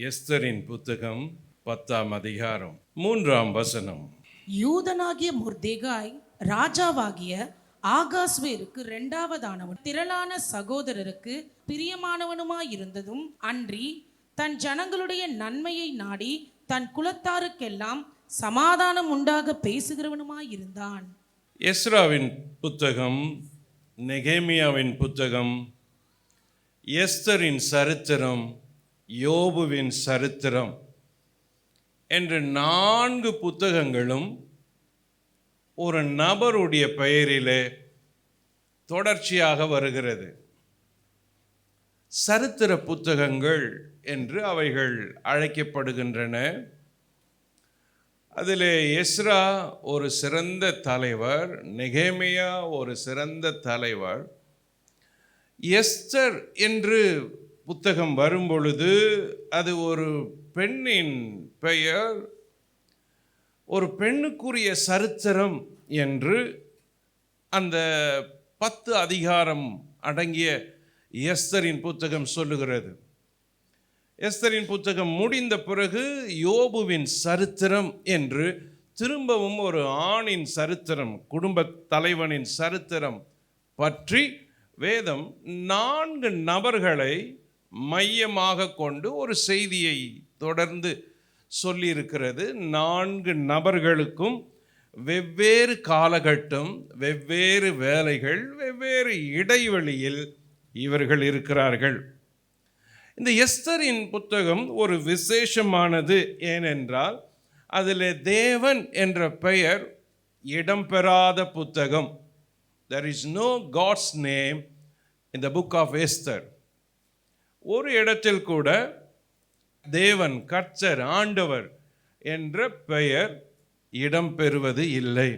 எஸ்தரின் புத்தகம் 10ஆம் அதிகாரம் 3ஆம் வசனம். யூதனாகிய மொர்தெகாய் ராஜாவாகிய ஆகாஸ்வேருக்கு இரண்டாவதானவன், திரளான சகோதரருக்கு பிரியமானவனுமாயிருந்ததும் அன்றி தன் ஜனங்களுடைய நன்மையை நாடி தன் குலத்தாருக்கெல்லாம் சமாதானம் உண்டாக பேசுகிறவனுமாயிருந்தான். எஸ்ராவின் புத்தகம், நெகேமியாவின் புத்தகம், எஸ்தரின் சரித்திரம், யோபுவின் சரித்திரம் என்ற 4 புத்தகங்களும் ஒரு நபருடைய பெயரிலே தொடர்ச்சியாக வருகிறது. சரித்திர புத்தகங்கள் என்று அவைகள் அழைக்கப்படுகின்றன. அதிலே எஸ்ரா ஒரு சிறந்த தலைவர், நெகேமியா ஒரு சிறந்த தலைவர். எஸ்தர் என்று புத்தகம் வரும்பொழுது அது ஒரு பெண்ணின் பெயர், ஒரு பெண்ணுக்குரிய சரித்திரம் என்று அந்த 10 அதிகாரம் அடங்கிய எஸ்தரின் புத்தகம் சொல்லுகிறது. எஸ்தரின் புத்தகம் முடிந்த பிறகு யோபுவின் சரித்திரம் என்று திரும்பவும் ஒரு ஆணின் சரித்திரம், குடும்ப தலைவனின் சரித்திரம் பற்றி வேதம் 4 நபர்களை மையமாக கொண்டு ஒரு செய்தியை தொடர்ந்து சொல்லியிருக்கிறது. 4 நபர்களுக்கும் வெவ்வேறு காலகட்டம், வெவ்வேறு வேலைகள், வெவ்வேறு இடைவெளியில் இவர்கள் இருக்கிறார்கள். இந்த எஸ்தரின் புத்தகம் ஒரு விசேஷமானது. ஏனென்றால் அதில் தேவன் என்ற பெயர் இடம்பெறாத புத்தகம். There is no God's name in the book of Esther. ஒரு இடத்தில் கூட தேவன், கர்த்தர், ஆண்டவர் என்ற பெயர் இடம்பெறுவது இல்லை.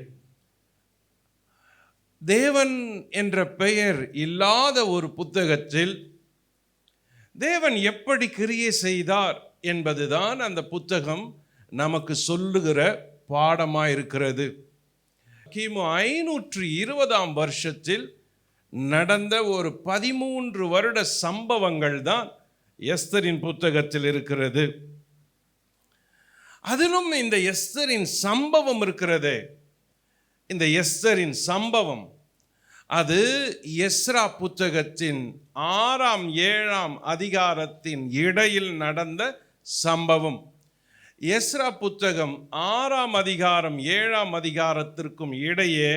தேவன் என்ற பெயர் இல்லாத ஒரு புத்தகத்தில் தேவன் எப்படி கிரியை செய்தார் என்பதுதான் அந்த புத்தகம் நமக்கு சொல்லுகிற பாடமாக இருக்கிறது. கிமு 520ஆம் வருஷத்தில் நடந்த ஒரு 13 வருட சம்பவங்கள் தான் எஸ்தரின் புத்தகத்தில் இருக்கிறது. அதிலும் இந்த எஸ்தரின் சம்பவம் இருக்கிறதே, இந்த எஸ்தரின் சம்பவம் அது எஸ்ரா புத்தகத்தின் 6ஆம் 7ஆம் அதிகாரத்தின் இடையில் நடந்த சம்பவம். எஸ்ரா புத்தகம் 6ஆம் அதிகாரம் 7ஆம் அதிகாரத்திற்கும் இடையே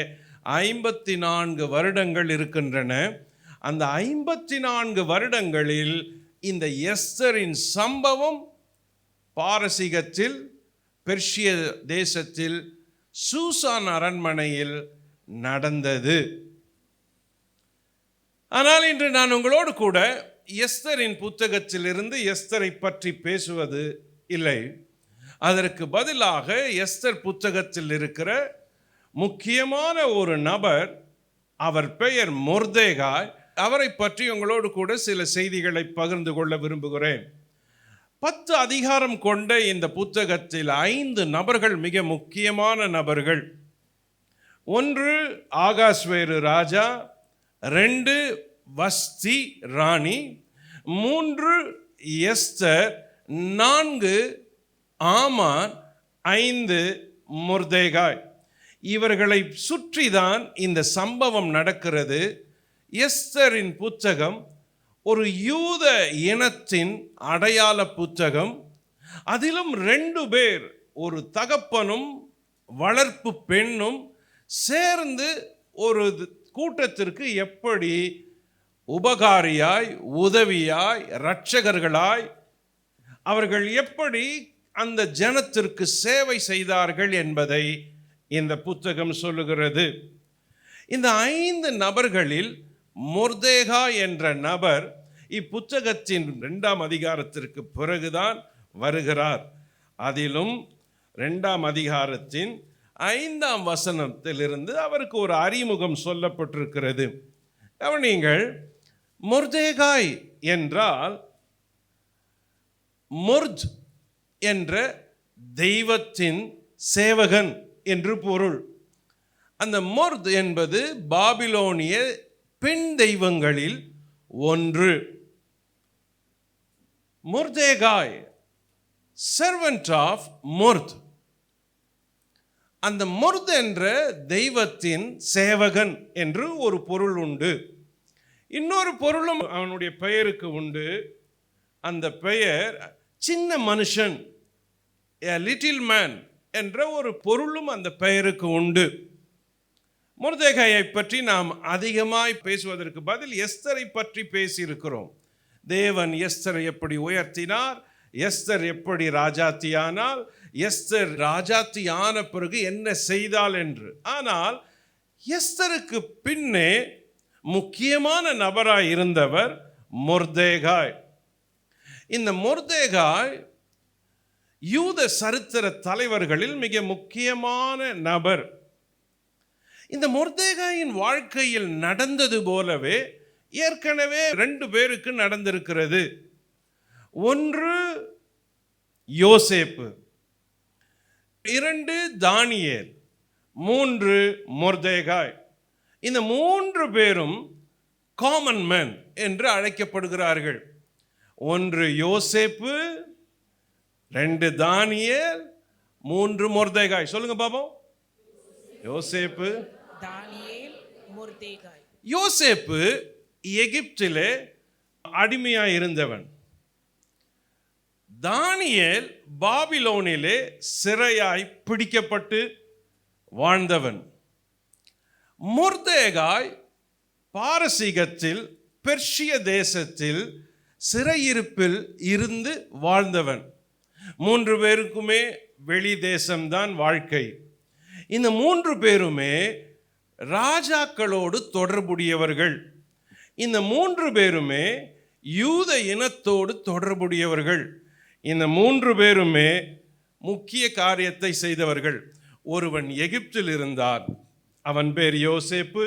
54 வருடங்கள் இருக்கின்றன. அந்த 54 வருடங்களில் இந்த எஸ்தரின் சம்பவம் பாரசீகத்தில், பெர்ஷிய தேசத்தில், சூசான் அரண்மனையில் நடந்தது. ஆனால் இன்று நான் உங்களோடு கூட எஸ்தரின் புத்தகத்திலிருந்து எஸ்தரை பற்றி பேசுவது இல்லை. அதற்கு பதிலாக எஸ்தர் புத்தகத்தில் இருக்கிற முக்கியமான ஒரு நபர், அவர் பெயர் மொர்தெகாய், அவரை பற்றி உங்களோடு கூட சில செய்திகளை பகிர்ந்து கொள்ள விரும்புகிறேன். 10 அதிகாரம் கொண்ட இந்த புத்தகத்தில் 5 நபர்கள் மிக முக்கியமான நபர்கள். 1 ஆகாஸ்வேரு ராஜா, 2 வஸ்தி ராணி, 3 எஸ்தர், 4 ஆமான், 5 மொர்தெகாய். இவர்களை சுற்றிதான் இந்த சம்பவம் நடக்கிறது. எஸ்தரின் புத்தகம் ஒரு யூத இனத்தின் அடையாள புத்தகம். அதிலும் 2 பேர், ஒரு தகப்பனும் வளர்ப்பு பெண்ணும் சேர்ந்து ஒரு கூட்டத்திற்கு எப்படி உபகாரியாய், உதவியாய், இரட்சகர்களாய் அவர்கள் எப்படி அந்த ஜனத்திற்கு சேவை செய்தார்கள் என்பதை இந்த புத்தகம் சொல்லுகிறது. இந்த 5 நபர்களில் மொர்தெகாய் என்ற நபர் இப்புத்தகத்தின் 2ஆம் அதிகாரத்திற்கு பிறகுதான் வருகிறார். அதிலும் 2ஆம் அதிகாரத்தின் 5ஆம் வசனத்திலிருந்து அவருக்கு ஒரு அறிமுகம் சொல்லப்பட்டிருக்கிறது. கவனியுங்கள், மொர்தெகாய் என்றால் மொர்த் என்ற தெய்வத்தின் சேவகன் என்று பொருள். அந்த மொர்த் என்பது பாபிலோனிய பெண் தெய்வங்களில் ஒன்று. மொர்தெகாய் servant of Murd. அந்த முர்த் என்ற தெய்வத்தின் சேவகன் என்று ஒரு பொருள் உண்டு. இன்னொரு பொருளும் அவனுடைய பெயருக்கு உண்டு. அந்த பெயர் சின்ன மனுஷன், a little man என்ற ஒரு பொருளும் அந்த பெயருக்கு உண்டு. மொர்தெகாயை பற்றி நாம் அதிகமாய் பேசுவதற்கு பதில் எஸ்தரை பற்றி பேசியிருக்கிறோம். தேவன் எஸ்தரை எப்படி உயர்த்தினார், எஸ்தர் எப்படி ராஜாத்தியானால், எஸ்தர் ராஜாத்தியான பிறகு என்ன செய்தாள் என்று. ஆனால் எஸ்தருக்கு பின்னே முக்கியமான நபராய் இருந்தவர் மொர்தெகாய். இந்த மொர்தெகாய் யூத சரித்திர தலைவர்களில் மிக முக்கியமான நபர். இந்த மொர்தெகாயின் வாழ்க்கையில் நடந்தது போலவே ஏற்கனவே 2 பேருக்கு நடந்திருக்கிறது. ஒன்று யோசேப்பு, 2 தானியேல், 3 மொர்தெகாய். இந்த 3 பேரும் காமன் மேன் என்று அழைக்கப்படுகிறார்கள். 1 யோசேப்பு, 2 தானியேல், 3 மொர்தெகாய். சொல்லுங்க பாப்போம். யோசேப்பு, தானியேல், மொர்தெகாய். யோசேப்பு எகிப்திலே அடிமையாய் இருந்தவன். தானியேல் பாபிலோனிலே சிறையாய் பிடிக்கப்பட்டு வாழ்ந்தவன். மொர்தெகாய் பாரசீகத்தில் பெர்ஷிய தேசத்தில் சிறையிருப்பில் இருந்து வாழ்ந்தவன். 3 பேருக்குமே வெளி தேசம்தான் வாழ்க்கை. இந்த 3 பேருமே ராஜாக்களோடு தொடர்புடையவர்கள். இந்த 3 பேருமே யூத இனத்தோடு தொடர்புடையவர்கள். இந்த 3 பேருமே முக்கிய காரியத்தை செய்தவர்கள். ஒருவன் எகிப்தில் இருந்தான், அவன் பேர் யோசேப்பு.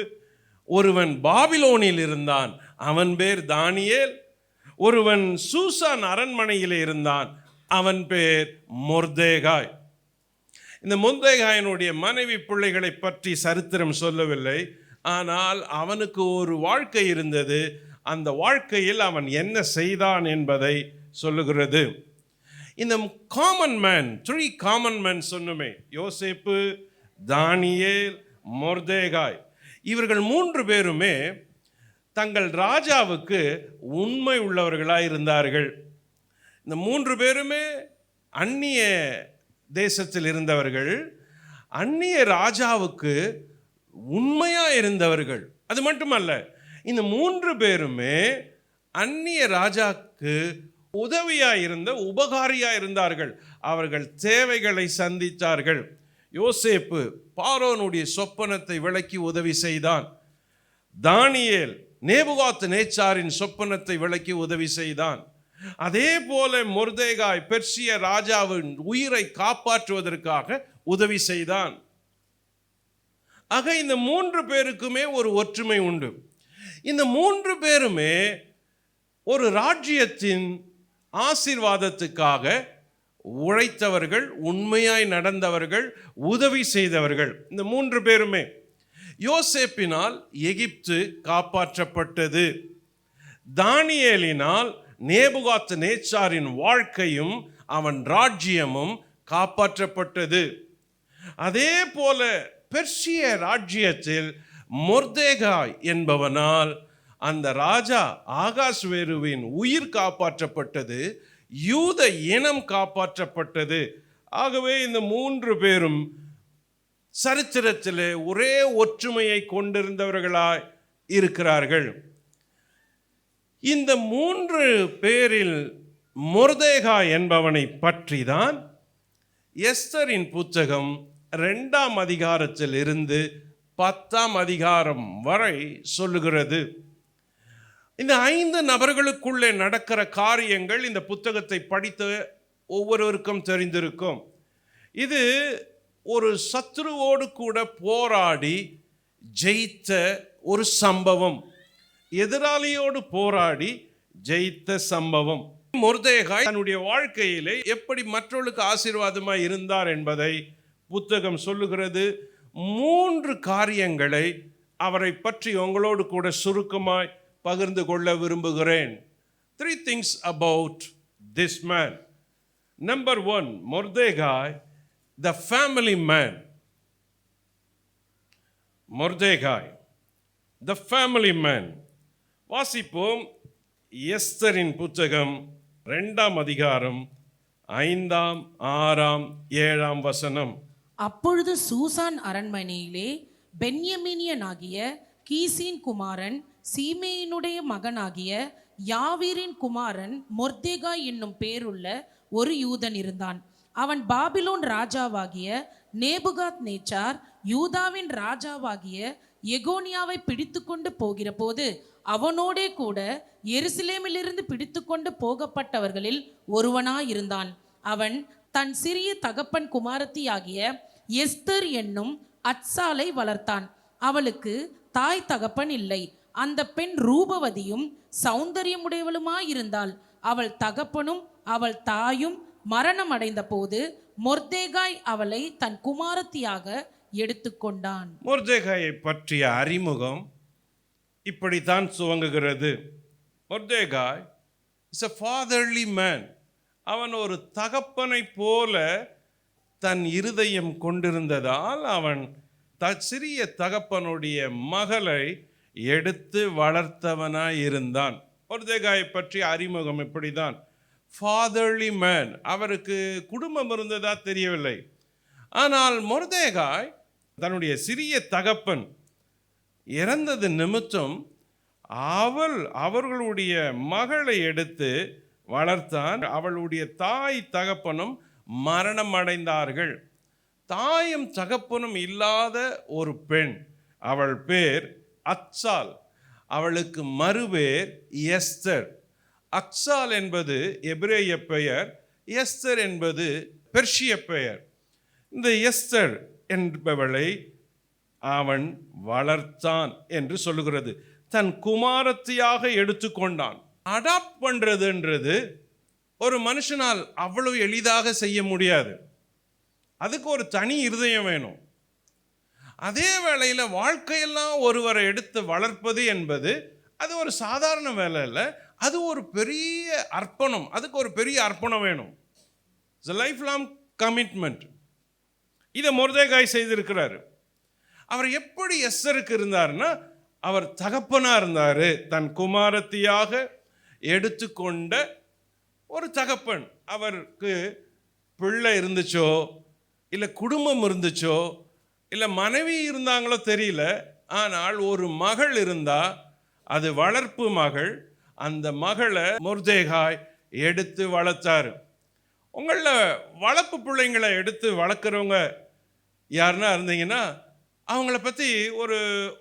ஒருவன் பாபிலோனில் இருந்தான், அவன் பேர் தானியேல். ஒருவன் சூசான் அரண்மனையில் இருந்தான், அவன் பேர் மொர்தெகாய். இந்த மொர்தெகாயினுடைய மனைவி பிள்ளைகளை பற்றி சரித்திரம் சொல்லவில்லை. ஆனால் அவனுக்கு ஒரு வாழ்க்கை இருந்தது. அந்த வாழ்க்கையில் அவன் என்ன செய்தான் என்பதை சொல்லுகிறது. இந்த காமன் மேன், 3 காமன் மேன் சொன்னுமே, யோசேப்பு, தானியேல், மொர்தெகாய். இவர்கள் 3 பேருமே தங்கள் ராஜாவுக்கு உண்மை உள்ளவர்களாய் இருந்தார்கள். இந்த 3 பேருமே அந்நிய தேசத்தில் இருந்தவர்கள், அந்நிய ராஜாவுக்கு உண்மையாக இருந்தவர்கள். அது மட்டுமல்ல, இந்த 3 பேருமே அந்நிய ராஜாக்கு உதவியாக இருந்த உபகாரியாக இருந்தார்கள். அவர்கள் தேவைகளை சந்தித்தார்கள். யோசேப்பு பார்வோனுடைய சொப்பனத்தை விளக்கி உதவி செய்தான். தானியேல் நேபுகாத் நேச்சாரின் சொப்பனத்தை விளக்கி உதவி செய்தான். அதே போல மொர்தெகாய் பெர்சிய ராஜாவின் உயிரை காப்பாற்றுவதற்காக உதவி செய்தான். ஆக இந்த 3 பேருக்குமே ஒரு ஒற்றுமை உண்டு. இந்த 3 பேருமே ஒரு ராஜ்யத்தின் ஆசீர்வாதத்துக்காக உழைத்தவர்கள், உண்மையாய் நடந்தவர்கள், உதவி செய்தவர்கள். இந்த 3 பேருமே. யோசேப்பினால் எகிப்து காப்பாற்றப்பட்டது. தானியேலினால் நேபுகாத் நேச்சாரின் வாழ்க்கையும் அவன் ராஜ்யமும் காப்பாற்றப்பட்டது. அதே போல பெர்சிய ராஜ்யத்தில் மொர்தெகாய் என்பவனால் அந்த ராஜா ஆகாஸ்வேருவின் உயிர் காப்பாற்றப்பட்டது, யூத இனம் காப்பாற்றப்பட்டது. ஆகவே இந்த 3 பேரும் சரித்திரத்திலே ஒரே ஒற்றுமையை கொண்டிருந்தவர்களாய் இருக்கிறார்கள். இந்த 3 பேரில் மொர்தெகாய் என்பவனை பற்றி தான் எஸ்தரின் புத்தகம் 2ஆம் அதிகாரத்தில் இருந்து 10ஆம் அதிகாரம் வரை சொல்லுகிறது. இந்த 5 நபர்களுக்குள்ளே நடக்கிற காரியங்கள் இந்த புத்தகத்தை படித்த ஒவ்வொருவருக்கும் தெரிந்திருக்கும். இது ஒரு சத்துருவோடு கூட போராடி ஜெயித்த ஒரு சம்பவம், எதிராளியோடு போராடி ஜெயித்த சம்பவம். மொர்தெகாய் தன்னுடைய வாழ்க்கையிலே எப்படி மற்றவர்களுக்கு ஆசீர்வாதமாய் இருந்தார் என்பதை புத்தகம் சொல்லுகிறது. 3 காரியங்களை அவரை பற்றி உங்களோடு கூட சுருக்கமாய் பகிர்ந்து கொள்ள விரும்புகிறேன். 3 things about this man. Number one, Mordecai, the family man. Mordecai, the family man. வாசிப்போம் எஸ்தரின் புத்தகம் 2ஆம் அதிகாரம் 5ஆம் 6ஆம் 7ஆம் வசனம். அப்பொழுது சூசான் அரண்மனையிலே பென்யமீனியனாகிய கீசின் குமாரன் சீமேயினுடைய மகனாகிய யாவீரின் குமாரன் மொர்தெகாய் என்னும் பேருள்ள ஒரு யூதன் இருந்தான். அவன் பாபிலோன் ராஜாவாகிய நேபுகாத் நேச்சார் யூதாவின் ராஜாவாகிய எகோனியாவை பிடித்து கொண்டு போகிற போது அவனோடே கூட எருசலேமிலிருந்து பிடித்து கொண்டு போகப்பட்டவர்களில் ஒருவனாயிருந்தான். அவன் தன் சிறிய தகப்பன் குமாரத்தியாகிய எஸ்தர் என்னும் அத்சாலை வளர்த்தான். அவளுக்கு தாய் தகப்பன் இல்லை. அந்த பெண் ரூபவதியும் சௌந்தரியமுடையவளுமாயிருந்தாள். அவள் தகப்பனும் அவள் தாயும் மரணம் அடைந்த போது மொர்தெகாய் அவளை தன் குமாரத்தியாக எடுத்துக்கொண்டான். மொர்தெகாயை பற்றிய அறிமுகம் இப்படித்தான் துவங்குகிறது. மொர்தெகாய் இஸ் a fatherly man. அவன் ஒரு தகப்பனை போல தன் இருதயம் கொண்டிருந்ததால் அவன் சிறிய தகப்பனுடைய மகளை எடுத்து வளர்த்தவனாய் இருந்தான். மொர்தெகாயை பற்றிய அறிமுகம் இப்படிதான். Fatherly man. அவருக்கு குடும்பம் இருந்ததா தெரியவில்லை. ஆனால் மொர்தெகாய் தன்னுடைய சிறிய தகப்பன் இறந்தது நிமித்தம் அவர்களுடைய மகளை எடுத்து வளர்த்தான். அவளுடைய தாய் தகப்பனும் மரணம் அடைந்தார்கள். தாயும் தகப்பனும் இல்லாத ஒரு பெண். அவள் பேர் அத்சால். அவளுக்கு மறுபேர் எஸ்தர். அக்சால் என்பது எபிரேய பெயர், எஸ்தர் என்பது பெர்ஷிய பெயர். இந்த எஸ்தர் என்பவளை அவன் வளர்த்தான் என்று சொல்லுகிறது. தன் குமாரத்தியாக எடுத்துக்கொண்டான். அடாப்ட் பண்ணுறதுன்றது ஒரு மனுஷனால் அவ்வளவு எளிதாக செய்ய முடியாது. அதுக்கு ஒரு தனி இருதயம் வேணும். அதே வேளையில் வாழ்க்கையெல்லாம் ஒருவரை எடுத்து வளர்ப்பது என்பது அது ஒரு சாதாரண வேலை இல்லை. அது ஒரு பெரிய அர்ப்பணம். அதுக்கு ஒரு பெரிய அர்ப்பணம் வேணும். It's a lifelong commitment. இதை மொர்தெகாய் செய்திருக்கிறார். அவர் எப்படி எஸ்தருக்கு இருந்தார்னா, அவர் தகப்பனாக இருந்தார். தன் குமாரத்தியாக எடுத்துக்கொண்ட ஒரு தகப்பன். அவருக்கு பிள்ளை இருந்துச்சோ இல்லை குடும்பம் இருந்துச்சோ இல்லை மனைவி இருந்தாங்களோ தெரியல. ஆனால் ஒரு மகள் இருந்தா, அது வளர்ப்பு மகள். அந்த மகளை மொர்தெகாய் எடுத்து வளர்த்தாரு. உங்களில் வளர்ப்பு பிள்ளைங்களை எடுத்து வளர்க்குறவங்க யாருன்னா இருந்தீங்கன்னா அவங்கள பற்றி ஒரு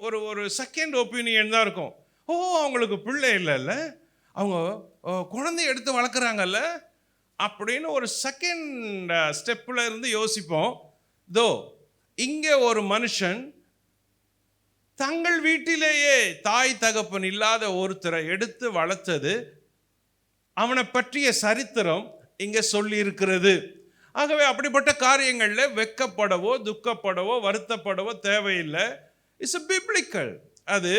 ஒரு ஒரு செகண்ட் ஒப்பீனியன் தான் இருக்கும். ஓ, அவங்களுக்கு பிள்ளை இல்லைல்ல, அவங்க குழந்தைய எடுத்து வளர்க்குறாங்கல்ல அப்படின்னு ஒரு செகண்ட் ஸ்டெப்பில் இருந்து யோசிப்போம். தோ இங்கே ஒரு மனுஷன் தங்கள் வீட்டிலேயே தாய் தகப்பன் இல்லாத ஒருத்தரை எடுத்து வளர்த்தது, அவனை பற்றிய சரித்திரம் இங்கே சொல்லி இருக்கிறது. ஆகவே அப்படிப்பட்ட காரியங்களில் வெட்கப்படவோ துக்கப்படவோ வருத்தப்படவோ தேவையில்லை. It's biblical. அது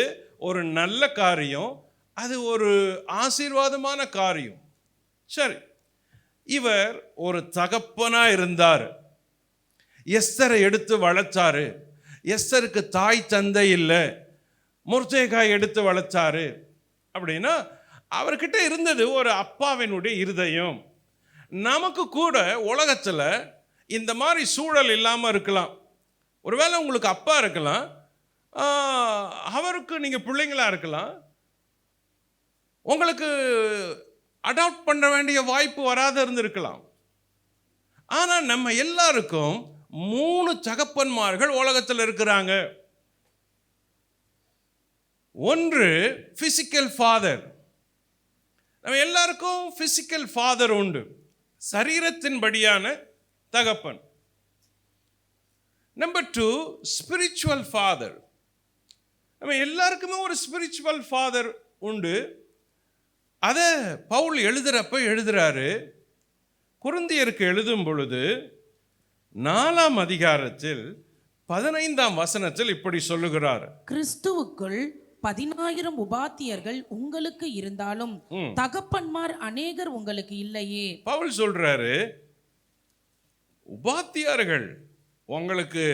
ஒரு நல்ல காரியம், அது ஒரு ஆசீர்வாதமான காரியம். சரி, இவர் ஒரு தகப்பனா இருந்தார். எஸ்தரை எடுத்து வளர்த்தாரு. எஸ்தருக்கு தாய் தந்தை இல்லை, மொர்தெகாய் எடுத்து வளர்த்தாரு. அப்படின்னா அவர்கிட்ட இருந்தது ஒரு அப்பாவினுடைய இருதயம். நமக்கு கூட உலகத்தில் இந்த மாதிரி சூழல் இல்லாமல் இருக்கலாம். ஒருவேளை உங்களுக்கு அப்பா இருக்கலாம், அவருக்கு நீங்கள் பிள்ளைங்களா இருக்கலாம். உங்களுக்கு அடாப்ட் பண்ண வேண்டிய வாய்ப்பு வராத இருந்திருக்கலாம். ஆனால் நம்ம எல்லாருக்கும் 3 தகப்பன்மார்கள் உலகத்தில் இருக்கிறாங்க. ஒன்று பிசிக்கல் ஃபாதர். நம்ம எல்லாருக்கும் பிசிக்கல் ஃபாதர் உண்டு, சரீரத்தின்படியான தகப்பன். Number 2 spiritual father. நம்ம எல்லாருக்குமே ஒரு ஸ்பிரிச்சுவல் ஃபாதர் உண்டு. அதை பவுல் எழுதுறாரு. கொரிந்தியருக்கு எழுதும் பொழுது 4ஆம் அதிகாரத்தில் 15ஆம் வசனத்தில் இப்படி சொல்லுகிறார். கிறிஸ்துவுக்குள் 10,000 உபாத்தியர்கள் உங்களுக்கு இருந்தாலும் தகப்பன்மார் அநேகர் உங்களுக்கு இல்லையே. பவுல் சொல்றாரு, உபாத்தியார்கள், உங்களுக்கு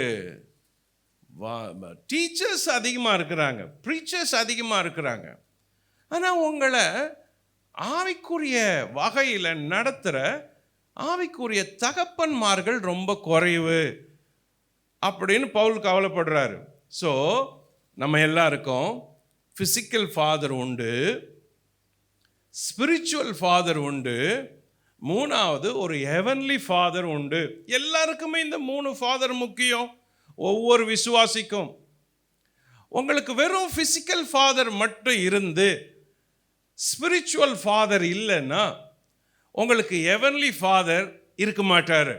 டீச்சர்ஸ் அதிகமாக இருக்கிறாங்க, ப்ரீச்சர்ஸ் அதிகமாக இருக்கிறாங்க. ஆனால் உங்களை ஆவிக்குரிய வகையில் நடத்துகிற ஆவிக்குரிய தகப்பன்மார்கள் ரொம்ப குறைவு அப்படின்னு பவுல் கவலைப்படுறாரு. ஸோ நம்ம எல்லாருக்கும் ஃபிசிக்கல் ஃபாதர் உண்டு, ஸ்பிரிச்சுவல் ஃபாதர் உண்டு, மூணாவது ஒரு ஹெவன்லி ஃபாதர் உண்டு. எல்லாருக்குமே இந்த 3 ஃபாதர் முக்கியம். ஒவ்வொரு விசுவாசிக்கும் உங்களுக்கு வெறும் ஃபிசிக்கல் ஃபாதர் மட்டும் இருந்து ஸ்பிரிச்சுவல் ஃபாதர் இல்லைன்னா உங்களுக்கு ஹெவன்லி ஃபாதர் இருக்க மாட்டார்.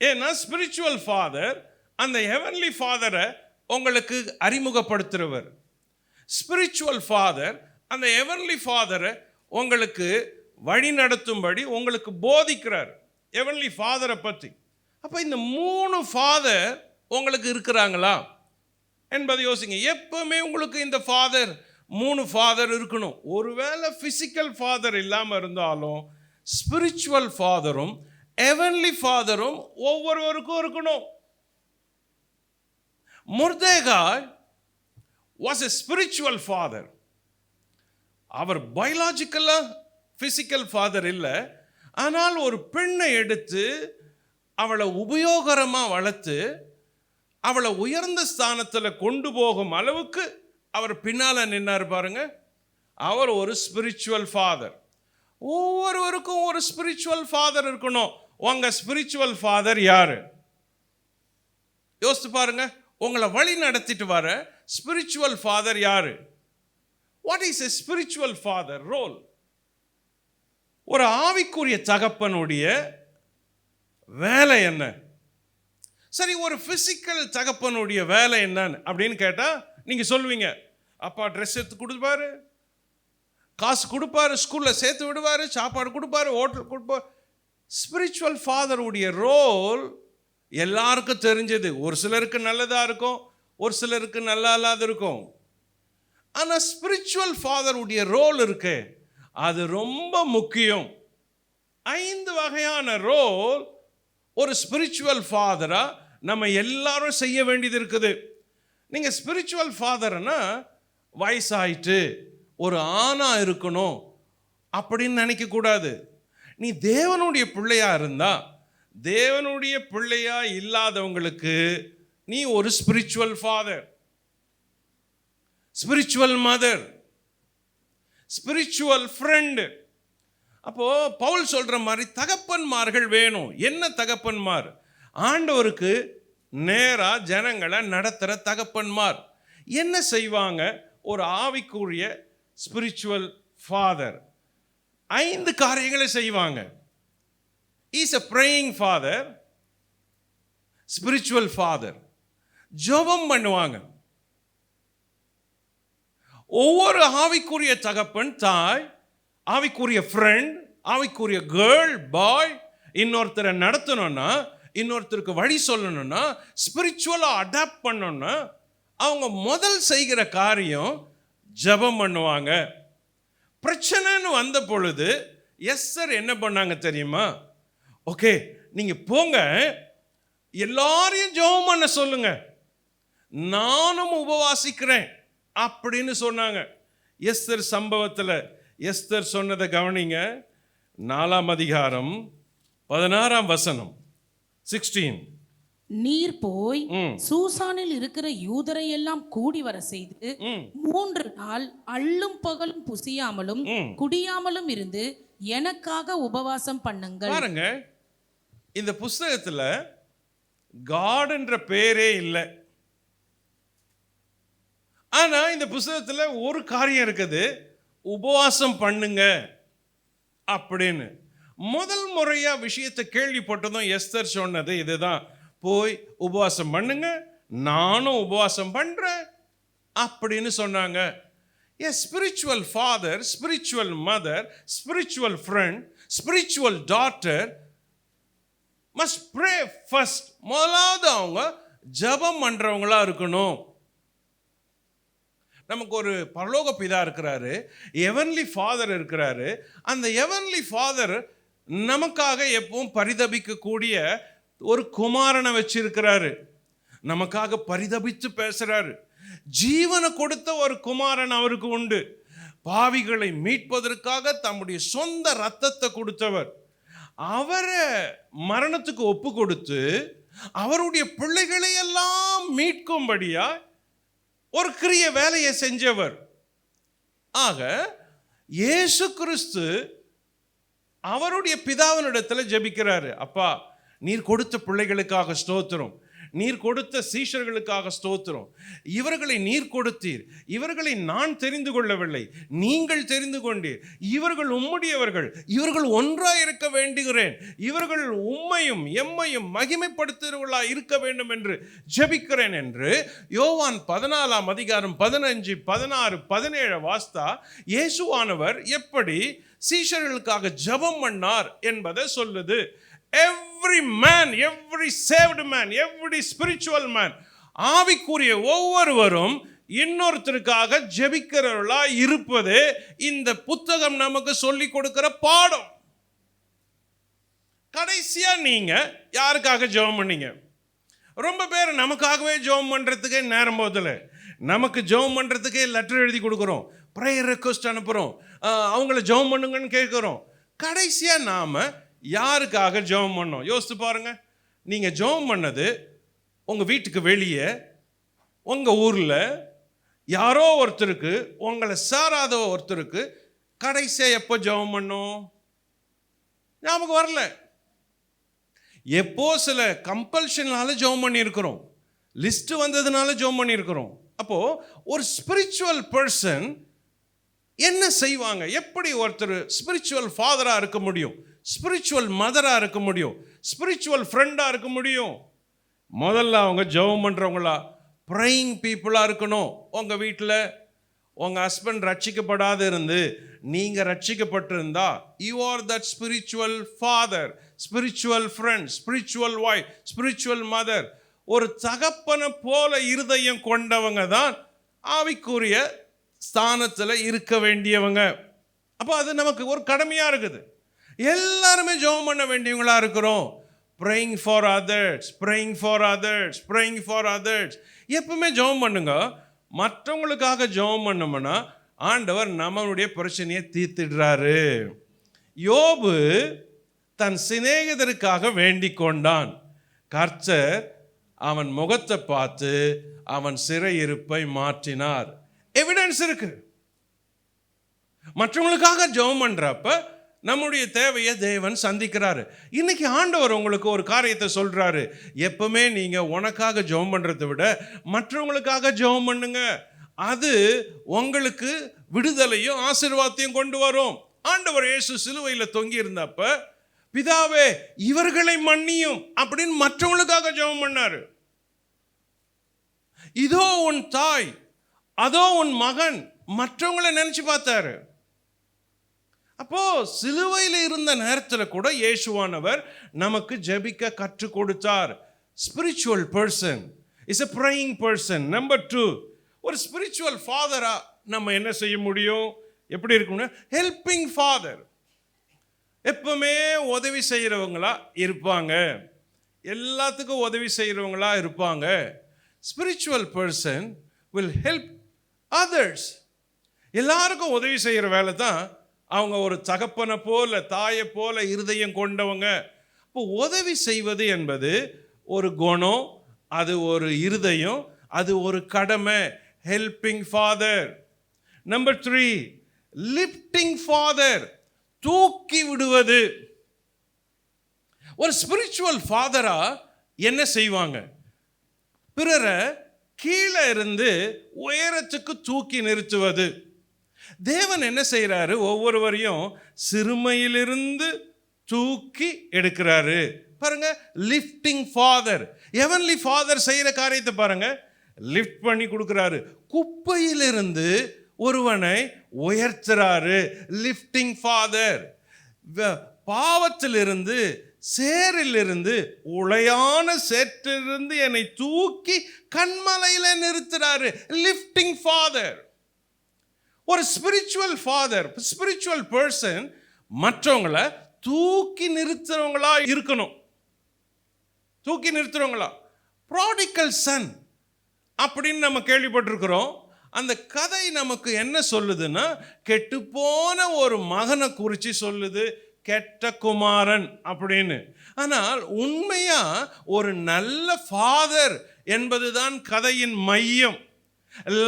ஏன்னா ஸ்பிரிச்சுவல் ஃபாதர் அந்த ஹெவன்லி ஃபாதரை உங்களுக்கு அறிமுகப்படுத்துகிறவர். ஸ்பிரிச்சுவல் ஃபாதர் அந்த ஹெவன்லி ஃபாதரை உங்களுக்கு வழி நடத்தும்படி உங்களுக்கு போதிக்கிறார் ஹெவன்லி ஃபாதரை பற்றி. அப்போ இந்த 3 ஃபாதர் உங்களுக்கு இருக்கிறாங்களா என்பதை யோசிங்க. எப்பவுமே உங்களுக்கு இந்த ஃபாதர் 3 ஃபாதர் இருக்கணும். ஒருவேளை ஃபிசிக்கல் ஃபாதர் இல்லாமல் இருந்தாலும் ஸ்பிரிச்சுவல் ஃபாதரும் ஹெவன்லி ஃபாதரும் ஒவ்வொருவருக்கும் இருக்கணும். Mordecai was a spiritual father. அவர் பயாலஜிக்கலா ஃபிசிக்கல் ஃபாதர் இல்லை, ஆனால் ஒரு பெண்ணை எடுத்து அவளை உபயோகரமாக வளர்த்து அவளை உயர்ந்த ஸ்தானத்தில் கொண்டு போகும் அளவுக்கு அவர் பின்னால் நின்னார் பாருங்க. அவர் ஒரு ஸ்பிரிச்சுவல் ஃபாதர். ஒவ்வொருவருக்கும் ஒரு ஸ்பிரிச்சுவல் ஃபாதர் இருக்கணும். உங்க ஸ்பிரிச்சுவல் ஃபாதர் யாரு? யோசித்து பாருங்க. உங்களை வழி நடத்திட்டு வர ஸ்பிரிச்சுவல் ஃபாதர் யாரு? What is a spiritual father role? ஒரு ஆவிக்குரிய தகப்பனுடைய வேலை என்ன? சரி, ஒரு பிசிக்கல் தகப்பனுடைய வேலை என்னன்னு அப்படின்னு கேட்டால் நீங்கள் சொல்லுவீங்க, அப்பா ட்ரெஸ் எடுத்து கொடுப்பாரு, காசு கொடுப்பாரு, ஸ்கூலில் சேர்த்து விடுவார், சாப்பாடு கொடுப்பாரு, ஹோட்டல் கொடுப்பார். ஸ்பிரிச்சுவல் ஃபாதருடைய ரோல் எல்லாருக்கும் தெரிஞ்சது. ஒரு சிலருக்கு நல்லதாக இருக்கும், ஒரு சிலருக்கு நல்லா இல்லாத இருக்கும். ஆனால் ஸ்பிரிச்சுவல் ஃபாதருடைய ரோல் இருக்கு, அது ரொம்ப முக்கியம். 5 வகையான ரோல் ஒரு ஸ்பிரிச்சுவல் ஃபாதரா நம்ம எல்லாரும் செய்ய வேண்டியது இருக்குது. நீங்கள் ஸ்பிரிச்சுவல் ஃபாதர்னா வயசாயிட்டு ஒரு ஆணா இருக்கணும் அப்படின்னு நினைக்கக்கூடாது. நீ தேவனுடைய பிள்ளையா இருந்தா, தேவனுடைய பிள்ளையா இல்லாதவங்களுக்கு நீ ஒரு spiritual father, spiritual mother, spiritual friend. அப்போ பவுல் சொல்ற மாதிரி தகப்பன்மார்கள் வேணும். என்ன தகப்பன்மார்? ஆண்டவருக்கு நேரா ஜனங்களை நடத்துகிற தகப்பன்மார். என்ன செய்வாங்க ஒரு ஆவிக்குரிய ஸ்பிரிச்சுவல் ஃபாதர்? 5 காரியங்களை செய்வாங்க. Is a praying father, spiritual father. ஜெபம் பண்ணுவாங்க. ஒவ்வொரு ஆவிக்குரிய தகப்பன் தாய், ஆவிக்குரிய ஃப்ரெண்ட், ஆவிக்குரிய கேர்ள் பாய் இன்னொருத்தரை நடத்தணும்னா, இன்னொருத்தருக்கு வழி சொல்லணும்னா, ஸ்பிரிச்சுவலாக அடாப்ட் பண்ணணும்னா அவங்க முதல் செய்கிற காரியம் ஜெபம் பண்ணுவாங்க. பிரச்சனைன்னு வந்த பொழுது எஸ்தர் என்ன பண்ணாங்க தெரியுமா? ஓகே, நீங்கள் போங்க, எல்லாரையும் ஜெபம் பண்ண சொல்லுங்க, நானும் உபவாசிக்கிறேன் அப்படின்னு சொன்னாங்க. எஸ்தர் சம்பவத்தில் எஸ்தர் சொன்னதை கவனிங்க. 4ஆம் அதிகாரம் 16ஆம் வசனம் 16. நீர் போய் சூசானில் இருக்கிற யூதரை எல்லாம் கூடி வர செய்து 3 நாள் அள்ளும் பகலும் புசியாமலும் குடியாமலும் இருந்து எனக்காக உபவாசம் பண்ணுங்கள். பாருங்க, இந்த புஸ்தகத்துல காட் என்ற பேரே இல்லை. ஆனா இந்த புஸ்தகத்துல ஒரு காரியம் இருக்குது, உபவாசம் பண்ணுங்க அப்படின்னு. முதல் முறையா விஷயத்தை கேள்விப்பட்டதும் எஸ்தர் சொன்னது இதுதான், போய் உபவாசம் பண்ணுங்க, நானும் உபவாசம் பண்றேன் அப்படின்னு சொன்னாங்க. A spiritual father, spiritual mother, spiritual friend, spiritual daughter must pray first. முதலாவது அவங்க ஜெபம் பண்றவங்களா இருக்கணும். நமக்கு ஒரு பரலோக பிதா இருக்கிறாரு, ஹெவன்லி ஃபாதர் இருக்கிறாரு. அந்த ஹெவன்லி ஃபாதர் நமக்காக எப்பவும் பரிதபிக்கக்கூடிய ஒரு குமாரனை வச்சிருக்கிறாரு. நமக்காக பரிதபித்து பேசுறாரு. ஜீவனை கொடுத்த ஒரு குமாரன் அவருக்கு உண்டு. பாவிகளை மீட்பதற்காக தம்முடைய சொந்த ரத்தத்தை கொடுத்தவர். அவரை மரணத்துக்கு ஒப்பு கொடுத்து அவருடைய பிள்ளைகளை எல்லாம் மீட்கும்படியா ஒரு கிரிய வேலையை செஞ்சவர். ஆக இயேசு கிறிஸ்து அவருடைய பிதாவினிடத்தில் ஜெபிக்கிறாரு. அப்பா, நீர் கொடுத்த பிள்ளைகளுக்காக ஸ்தோத்திரம், நீர் கொடுத்த சீஷர்களுக்காக ஸ்தோத்திரம். இவர்களை நீர் கொடுத்தீர், இவர்களை நான் தெரிந்து கொள்ளவில்லை, நீங்கள் தெரிந்து கொண்டீர். இவர்கள் உம்முடையவர்கள், இவர்கள் ஒன்றாய் இருக்க வேண்டுகிறேன். இவர்கள் உம்மையும் எம்மையும் மகிமைப்படுத்துகிறவர்களாய் இருக்க வேண்டும் என்று ஜெபிக்கிறேன் என்று யோவான் 14 அதிகாரம் 15, 16, 17 வாஸ்தா இயேசுவானவர் எப்படி சீஷர்களுக்காக ஜெபம் பண்ணார் என்பதை சொல்லுது. Every man, every saved man, every spiritual man, ஆவிக்குரிய ஒவ்வொருவரும் இன்னொருத்தருக்காக ஜெபிக்கிறவர்களா இருப்பது இந்த புத்தகம் நமக்கு சொல்லி கொடுக்கிற பாடம். கடைசியா நீங்க யாருக்காக ஜெபம் பண்ணீங்க? ரொம்ப பேர் நமக்காகவே ஜெபம் பண்றதுக்கே நேரம் போதில்ல. நமக்கு ஜெபம் பண்றதுக்கே லெட்டர் எழுதி கொடுக்குறோம், ப்ரேயர் ரெக்வஸ்ட் அனுப்புறோம், அவங்கள ஜெபம் பண்ணுங்கன்னு கேட்குறோம். கடைசியா நாம யாருக்காக ஜெபம் பண்ணோம்? யோசித்து பாருங்க. நீங்க ஜெபம் பண்ணது உங்க வீட்டுக்கு வெளியே, உங்க ஊர்ல யாரோ ஒருத்தருக்கு, உங்களை சாராத ஒருத்தருக்கு கடைசியா எப்போ ஜெபம் பண்ணோம்? ஞாபகம் வரல. எப்போ சில கம்பல்ஷனால ஜெபம் பண்ணியிருக்கிறோம், லிஸ்ட் வந்ததுனால ஜெபம் பண்ணியிருக்கிறோம். அப்போ ஒரு ஸ்பிரிச்சுவல் பர்சன் என்ன செய்வாங்க? எப்படி ஒருத்தர் ஸ்பிரிச்சுவல் ஃபாதராக இருக்க முடியும், ஸ்பிரிச்சுவல் மதராக இருக்க முடியும், ஸ்பிரிச்சுவல் ஃப்ரெண்டாக இருக்க முடியும்? முதல்ல அவங்க ஜெபம் பண்ணுறவங்களா, ப்ரேயிங் பீப்புளாக இருக்கணும். உங்கள் வீட்டில் உங்கள் ஹஸ்பண்ட் ரட்சிக்கப்படாத இருந்து நீங்கள் ரட்சிக்கப்பட்டிருந்தா, you are that spiritual father, spiritual friend, spiritual wife, spiritual mother. ஒரு தகப்பனை போல இருதயம் கொண்டவங்க தான் ஆவிக்குரிய ஸ்தானத்தில் இருக்க வேண்டியவங்க. அப்போ அது நமக்கு ஒரு கடமையாக இருக்குது. எல்லாருமே ஜெபம் பண்ண வேண்டியவங்களா இருக்கிறோம். praying for others, praying for others, praying for others. எப்பவுமே ஜெபம் பண்ணுங்க. மற்றவங்களுக்காக ஜெபம் பண்ணோம்னா ஆண்டவர் நம்மளுடைய பிரச்சனையை தீர்த்திடுறாரு. யோபு தன் சிநேகிதருக்காக வேண்டிக் கொண்டான். கர்த்தர் அவன் முகத்தை பார்த்து அவன் சிறையிருப்பை மாற்றினார். எவிடன்ஸ் இருக்கு. மற்றவங்களுக்காக ஜெபம் பண்றப்ப நம்முடைய தேவையை தேவன் சந்திக்கிறாரு. இன்னைக்கு ஆண்டவர் உங்களுக்கு ஒரு காரியத்தை சொல்றாரு. எப்பவுமே நீங்க உனக்காக ஜெபம் பண்றதை விட மற்றவங்களுக்காக ஜெபம் பண்ணுங்க. அது உங்களுக்கு விடுதலையும் ஆசீர்வாதத்தையும் கொண்டு வரும். ஆண்டவர் இயேசு சிலுவையில் தொங்கி இருந்தப்ப, பிதாவே இவர்களை மன்னியும் அப்படின்னு மற்றவங்களுக்காக ஜெபம் பண்ணாரு. இதோ உன் தாய், அதோ உன் மகன், மற்றவங்களை நினைச்சு பார்த்தாரு. அப்போ சிலுவையில் இருந்த நேரத்தில் கூட இயேசுவானவர் நமக்கு ஜெபிக்க கற்றுக் கொடுத்தார். Spiritual person is a praying person. Number 2, ஒரு ஸ்பிரிச்சுவல் ஃபாதரா நம்ம என்ன செய்ய முடியும்? எப்படி இருக்கணும்? Helping father. எப்பவுமே உதவி செய்கிறவங்களா இருப்பாங்க, எல்லாத்துக்கும் உதவி செய்கிறவங்களா இருப்பாங்க. Spiritual person will help others. எல்லாருக்கும் உதவி செய்கிற வேலை தான். அவங்க ஒரு தகப்பனை போல, தாயை போல இருதயம் கொண்டவங்க. இப்போ உதவி செய்வது என்பது ஒரு குணம், அது ஒரு இருதயம், அது ஒரு கடமை. Helping father. Number 3, lifting father, தூக்கி விடுவது. ஒரு ஸ்பிரிச்சுவல் ஃபாதரா என்ன செய்வாங்க? பிறரை கீழே இருந்து உயரத்துக்கு தூக்கி நிறுத்துவது. தேவன் என்ன செய்யறாரு? ஒவ்வொருவரையும் சிறுமையிலிருந்து தூக்கி எடுக்கிறாரு. பாருங்க, லிஃப்டிங் ஃபாதர். ஹெவன்லி ஃபாதர் செய்யற காரியத்தை பாருங்க, லிஃப்ட் பண்ணி கொடுக்கிறாரு. குப்பையிலிருந்து ஒருவனை உயர்த்துறாரு. Lifting father. பாவத்திலிருந்து, சேரிலிருந்து, உளையான சேற்றிலிருந்து என்னை தூக்கி கண்மலையில நிறுத்துறாரு. Lifting father. ஒரு ஸ்பிரிச்சுவல் ஃபாதர், ஸ்பிரிச்சுவல் பர்சன் மற்றவங்களை தூக்கி நிறுத்துறவங்களா இருக்கணும். தூக்கி நிறுத்துறவங்களா. ப்ராடிகல் சன் அப்படின்னு நம்ம கேள்விப்பட்டிருக்கிறோம். அந்த கதை நமக்கு என்ன சொல்லுதுன்னா, கெட்டுப்போன ஒரு மகனை குறித்து சொல்லுது, கெட்ட குமாரன் அப்படின்னு. ஆனால் உண்மையா ஒரு நல்ல ஃபாதர் என்பதுதான் கதையின் மையம்.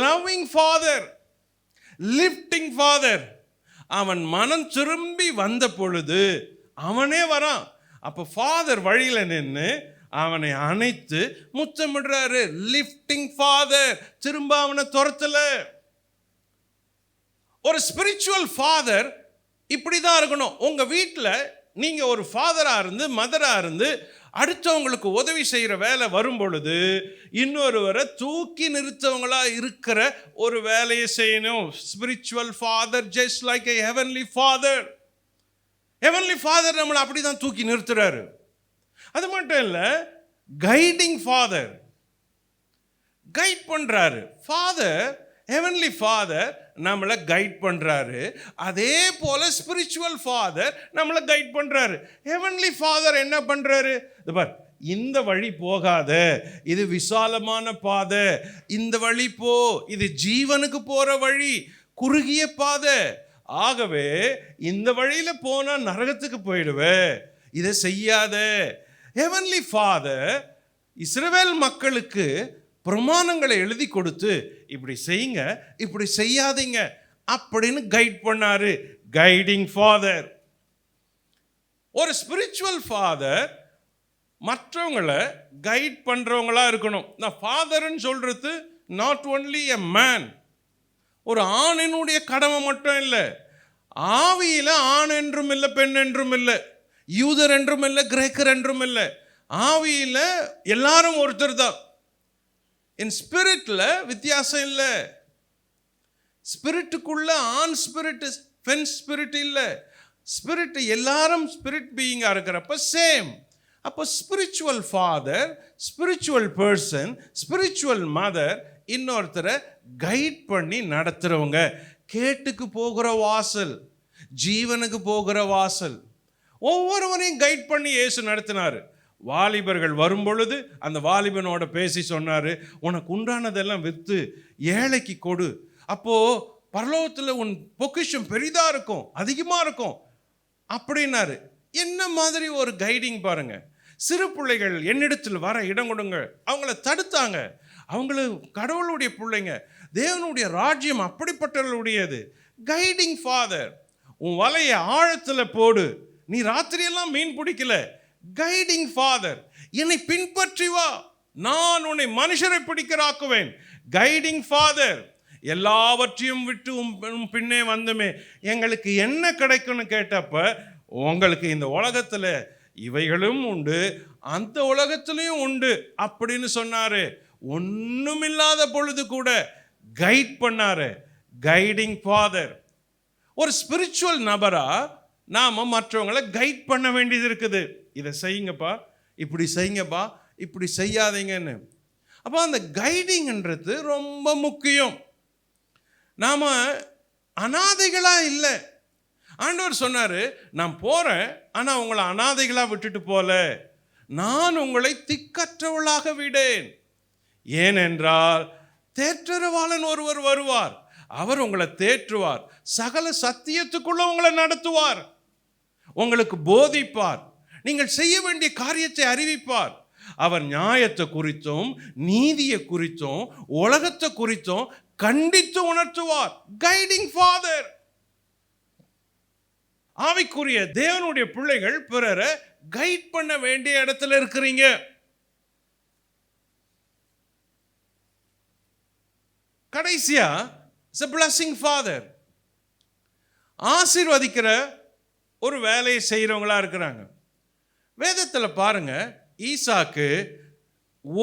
Loving father, lifting father. அவன் மனம் திரும்பி வந்த பொழுது அவனே வரான். அப்போ ஃபாதர் வழியில் நின்று அவனை அணைத்து முத்தமிடுறாரு. Lifting father. திரும்ப அவனை துரத்தல. ஒரு ஸ்பிரிச்சுவல் ஃபாதர் இப்படி தான் இருக்கணும். உங்க வீட்டில் நீங்க ஒரு ஃபாதரா இருந்து மதரா இருந்து அடுத்தவங்களுக்கு உதவி செய்கிற வேலை வரும் பொழுது இன்னொருவரை தூக்கி நிறுத்தவங்களா இருக்கிற ஒரு வேலையை செய்யணும். Spiritual father just like a heavenly father. Heavenly father நம்மளை அப்படி தான் தூக்கி நிறுத்துறாரு. அது மட்டும் இல்லை, கைடிங் ஃபாதர். கைட் பண்றாரு. ஃபாதர், ஹெவன்லி ஃபாதர் நம்மளை கைட் பண்றாரு. அதே போல ஸ்பிரிச்சுவல் ஃபாதர் நம்மளை கைட் பண்றாரு. ஹெவன்லி ஃபாதர் என்ன பண்றாரு? பார், இந்த வழி போகாத, இது விசாலமான பாதை, இந்த வழி போ, இது ஜீவனுக்கு போற வழி, குறுகிய பாதை. ஆகவே இந்த வழியில போனா நரகத்துக்கு போயிடுவே, இதை செய்யாத. ஹெவன்லி ஃபாதர் இஸ்ரவேல் மக்களுக்கு பிரமாணங்களை எழுதி கொடுத்து இப்படி செய்யுங்க, இப்படி செய்யாதீங்க அப்படின்னு கைட் பண்ணாரு. Guiding father. ஒரு ஸ்பிரிச்சுவல் ஃபாதர் மற்றவங்களை கைட் பண்றவங்களா இருக்கணும். நான் ஃபாதர்ன்னு சொல்றது நாட் ஒன்லி எ மேன், ஒரு ஆணினுடைய கடமை மட்டும் இல்லை. ஆவியில ஆண் என்றும் இல்லை, பெண் என்றும் இல்லை, யூதர் என்றும் இல்லை, கிரேக்கர் என்றும் இல்லை. ஆவியில எல்லாரும் ஒருத்தர் தான். இன் ஸ்பிரிட்ல வித்தியாசம் இல்லை. ஸ்பிரிட்டுக்குள்ள ஆண் ஸ்பிரிட், பெண் ஸ்பிரிட் இல்லை. ஸ்பிரிட் எல்லாரும் ஸ்பிரிட் பீயிங்கா இருக்கிறப்ப சேம். அப்போ spiritual father, spiritual person, spiritual mother இன்னொருத்தரை கைட் பண்ணி நடத்துறவங்க. கேட்டுக்கு போகிற வாசல், ஜீவனுக்கு போகிற வாசல். ஒவ்வொருவரையும் கைட் பண்ணி இயேசு நடத்தினார். வாலிபர்கள் வரும் பொழுது அந்த வாலிபனோட பேசி சொன்னார், உனக்கு உண்டானதெல்லாம் விற்று ஏழைக்கு கொடு, அப்போ பரலோகத்தில் உன் பொக்கிஷம் பெரிதாக இருக்கும், அதிகமாக இருக்கும் அப்படின்னாரு. என்ன மாதிரி ஒரு கைடிங் பாருங்க. சிறு பிள்ளைகள் என்னிடத்தில் வர இடம் கொடுங்க, அவங்கள தடுத்தாங்க. அவங்களுக்கு கடவுளுடைய பிள்ளைங்க, தேவனுடைய ராஜ்யம் அப்படிப்பட்டவர்களுடையது. Guiding father. உன் வலையை ஆழத்தில் போடு, நீ ராத்திரியெல்லாம் மீன் பிடிக்கல. Guiding father. என்னை பின்பற்றி வா, நான் உன்னை மனுஷரை பிடிக்கிறாக்குவேன். Guiding father. எல்லாவற்றையும் விட்டு உன் பின்னே வந்துமே, எங்களுக்கு என்ன கிடைக்கும்னு கேட்டப்ப, உங்களுக்கு இந்த உலகத்தில் இவைகளும் உண்டு, அந்த உலகத்திலையும் உண்டு அப்படின்னு சொன்னாரு. ஒண்ணுமில்லாத பொழுது கூட கைட் பண்ணாரு. Guiding father. ஒரு ஸ்பிரிச்சுவல் நபரா நாம மற்றவங்களை கைட் பண்ண வேண்டியது இருக்குது. இதை செய்யுங்கப்பா, இப்படி செய்யுங்கப்பா, இப்படி செய்யாதீங்கன்னு. அப்போ அந்த கைடிங்ன்றது ரொம்ப முக்கியம். நாம அனாதைகளா இல்லை. ஆண்டவர் சொன்னாரு, நான் போறேன், ஆனா உங்களை அனாதைகளா விட்டுட்டு போல, நான் உங்களை திக்கற்றவளாக விடேன். ஏனென்றால் தேற்றரவாளன் ஒருவர் வருவார், அவர் உங்களை தேற்றுவார், சகல சத்தியத்துக்குள்ள உங்களை நடத்துவார், உங்களுக்கு போதிப்பார், நீங்கள் செய்ய வேண்டிய காரியத்தை அறிவிப்பார். அவர் நியாயத்தை குறித்தும் நீதியை குறித்தும் உலகத்தை குறித்தும் கண்டித்து உணர்த்துவார். Guiding father. ஆவிக்குரிய தேவனுடைய பிள்ளைகள் பிறரை கைட் பண்ண வேண்டிய இடத்துல இருக்கிறீங்க. கடைசியா a blessing father. ஆசீர்வதிக்கிற ஒரு வேலையை செய்கிறவங்களா இருக்கிறாங்க. வேதத்தில் பாருங்க, ஈசாக்கு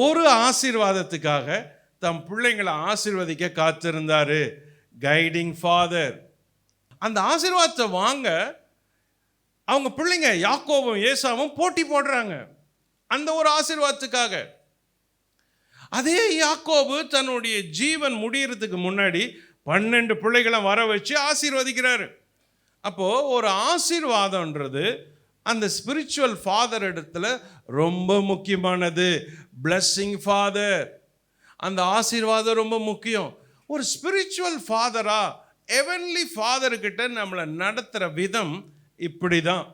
ஒரு ஆசீர்வாதத்துக்காக தம் பிள்ளைங்களை ஆசீர்வதிக்க காத்திருந்தாரு. Guiding father. அந்த ஆசீர்வாதத்தை வாங்க அவங்க பிள்ளைங்க யாக்கோபும் ஏசாவும் போட்டி போடுறாங்க அந்த ஒரு ஆசீர்வாதத்துக்காக. அதே யாக்கோபு தன்னுடைய ஜீவன் முடியறதுக்கு முன்னாடி 12 பிள்ளைகளை வர வச்சு ஆசீர்வதிக்கிறாரு. அப்போ ஒரு ஆசீர்வாதம்ன்றது அந்த ஸ்பிரிச்சுவல் ஃபாதர் இடத்துல ரொம்ப முக்கியமானது. பிளஸ்ஸிங் ஃபாதர், அந்த ஆசீர்வாதம் ரொம்ப முக்கியம். ஒரு ஸ்பிரிச்சுவல் ஃபாதரா ஹெவன்லி ஃபாதர்கிட்ட நம்மளை நடத்துகிற விதம் இப்படி தான்.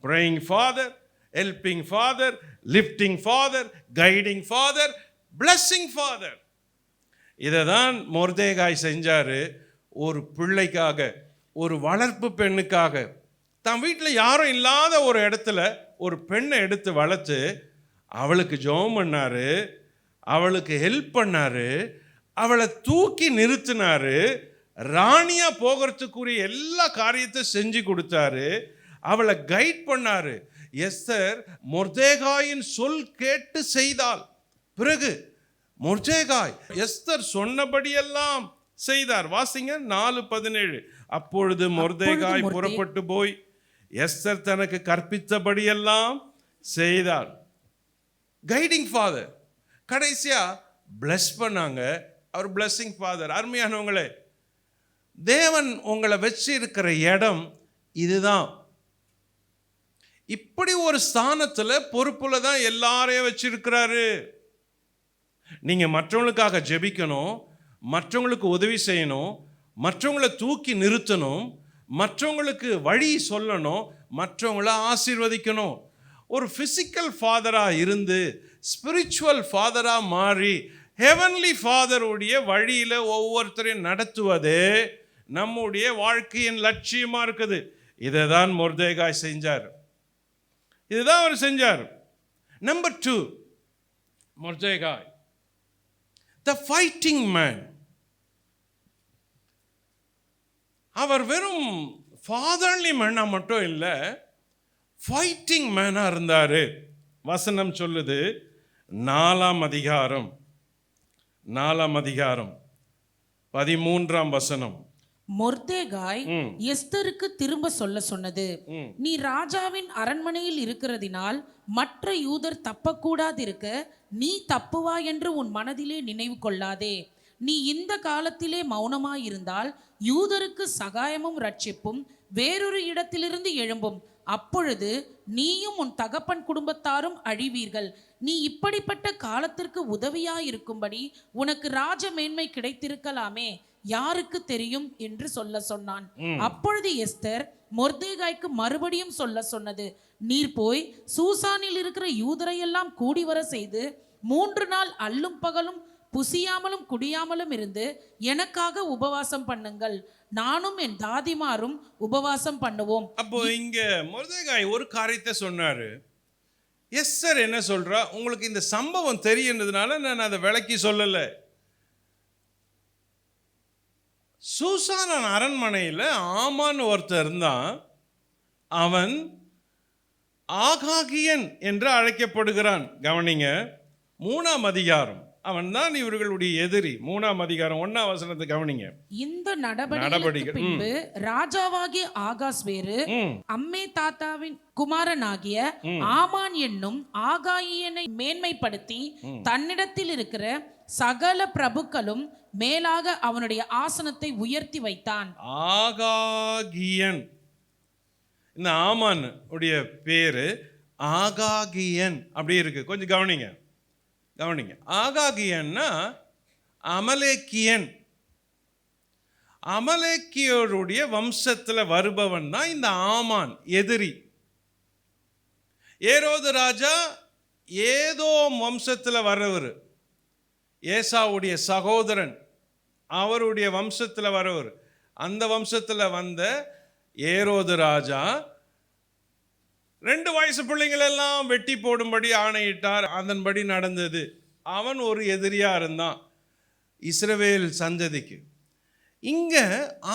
Praying father, helping father, lifting father, guiding father, blessing father. இதை தான் மொர்தேகாய் செஞ்சார். ஒரு பிள்ளைக்காக, ஒரு வளர்ப்பு பெண்ணுக்காக, தன் வீட்டில் யாரும் இல்லாத ஒரு இடத்துல ஒரு பெண்ணை எடுத்து வளர்த்து அவளுக்கு ஜெபம் பண்ணார், அவளுக்கு ஹெல்ப் பண்ணார், அவளை தூக்கி நிறுத்தினார், ராணியாக போகிறதுக்குரிய எல்லா காரியத்தையும் செஞ்சு கொடுத்தாரு, அவளை கைட் பண்ணார். எஸ்தர் மொர்தேகாயின் சொல் கேட்டு செய்தாள். பிறகு மொர்தேகாய் எஸ்தர் சொன்னபடியெல்லாம் செய்தார். வாசிங்க 4:17. அப்பொழுது மொர்தேகாய் புறப்பட்டு போய் எஸ்தர் தனக்கு கற்பித்தபடியெல்லாம் செய்தார். Guiding father. கடைசியா பிளஸ் பண்ணாங்க. அவர் பிளஸ்ஸிங் ஃபாதர். அருமையானவங்களே, தேவன் உங்களை வச்சு இருக்கிற இடம் இதுதான். இப்படி ஒரு ஸ்தானத்தில் பொறுப்புல தான் எல்லாரையும் வச்சிருக்கிறாரு. நீங்க மற்றவங்களுக்காக ஜெபிக்கணும், மற்றவங்களுக்கு உதவி செய்யணும், மற்றவங்களை தூக்கி நிறுத்தணும், மற்றவங்களுக்கு வழி சொல்லணும், மற்றவங்களை ஆசீர்வதிக்கணும். ஒரு ஃபிசிக்கல் ஃபாதராக இருந்து ஸ்பிரிச்சுவல் ஃபாதராக மாறி ஹெவன்லி ஃபாதருடைய வழியில் ஒவ்வொருத்தரையும் நடத்துவதே நம்முடைய வாழ்க்கையின் லட்சியமாக இருக்குது. இதை தான் மொர்தேகாய் செஞ்சார். இதுதான் அவர் செஞ்சார். Number 2, Mordecai the fighting man. அவர் வெறும் ஃபாதர்லி மேனா மட்டும் இல்லை, ஃபைட்டிங் மேனா இருந்தார். வசனம் சொல்லுது, 4ஆம் அதிகாரம் 13ஆம் வசனம். மொர்தேகாய் எஸ்தருக்கு திரும்ப சொல்ல சொன்னது, நீ ராஜாவின் அரண்மனையில் இருக்கிறதினால் மற்ற யூதர் தப்பக்கூடாதிருக்க நீ தப்புவா என்று உன் மனதிலே நினைவு கொள்ளாதே. நீ இந்த காலத்திலே மௌனமாயிருந்தால் யூதருக்கு சகாயமும் ரட்சிப்பும் வேறொரு இடத்திலிருந்து எழும்பும். அப்பொழுது நீயும் உன் தகப்பன் குடும்பத்தாரும் அழிவீர்கள். நீ இப்படிப்பட்ட காலத்திற்கு உதவியாயிருக்கும்படி உனக்கு ராஜ மேன்மை கிடைத்திருக்கலாமே, யாருக்கு தெரியும் என்று சொல்ல சொன்னான். அப்பொழுது எஸ்தர் மொர்தேகாய்க்கு மறுபடியும் சொல்ல சொன்னது, நீர் போய் சூசானில் இருக்கிற யூதரையெல்லாம் கூடி வர செய்து 3 நாள் அல்லும் பகலும் புசியாமலும் குடியாமலும் இருந்து எனக்காக உபவாசம் பண்ணுங்கள், நானும் என் தாதிமாரும் உபவாசம் பண்ணுவோம். அப்போ இங்க மொர்தேகாய் ஒரு காரியத்தை சொன்னாரு. எஸ்தர் என்ன சொல்றா, உங்களுக்கு இந்த சம்பவம் தெரியுன்றதுனால நான் அதை விளக்கி சொல்லல. சூசான் அரண்மனையில் ஆமான் ஒருத்தர் இருந்தான். அவன் ஆகாகியன் என்று அழைக்கப்படுகிறான். கவனிங்க, 3ஆம் அதிகாரம். அவன் தான் இவர்களுடைய எதிரி. 3ஆம் அதிகாரம் 1ஆம் வசனத்தை கவனிங்க. இந்த நடபடிகள் பின்பு ராஜாவாகிய ஆகாஸ் வேறு அம்மே தாத்தாவின் குமாரனாகிய ஆமான் என்னும் ஆகாகியனை மேன்மைப்படுத்தி தன்னிடத்தில் இருக்கிற சகல பிரபுக்களும் மேலாக அவனுடைய ஆசனத்தை உயர்த்தி வைத்தான். ஆகாகியன், இந்த ஆமான் உடைய பேரு ஆகாகியன் அப்படி இருக்கு. கொஞ்சம் கவனிங்க. ஆகாகியன்னா அமலேக்கியன். அமலேக்கியருடைய வம்சத்தில் வருபவன் தான் இந்த ஆமான், எதிரி. ஏரோது ராஜா ஏதோம் வம்சத்தில் வரவர், ஏசாவுடைய சகோதரன், அவருடைய வம்சத்தில் வரவர். அந்த வம்சத்தில் வந்த ஏரோது ராஜா 2 வயசு பிள்ளைங்களெல்லாம் வெட்டி போடும்படி ஆணையிட்டார். அதன்படி நடந்தது. அவன் ஒரு எதிரியா இருந்தான் இஸ்ரவேல் சந்ததிக்கு. இங்க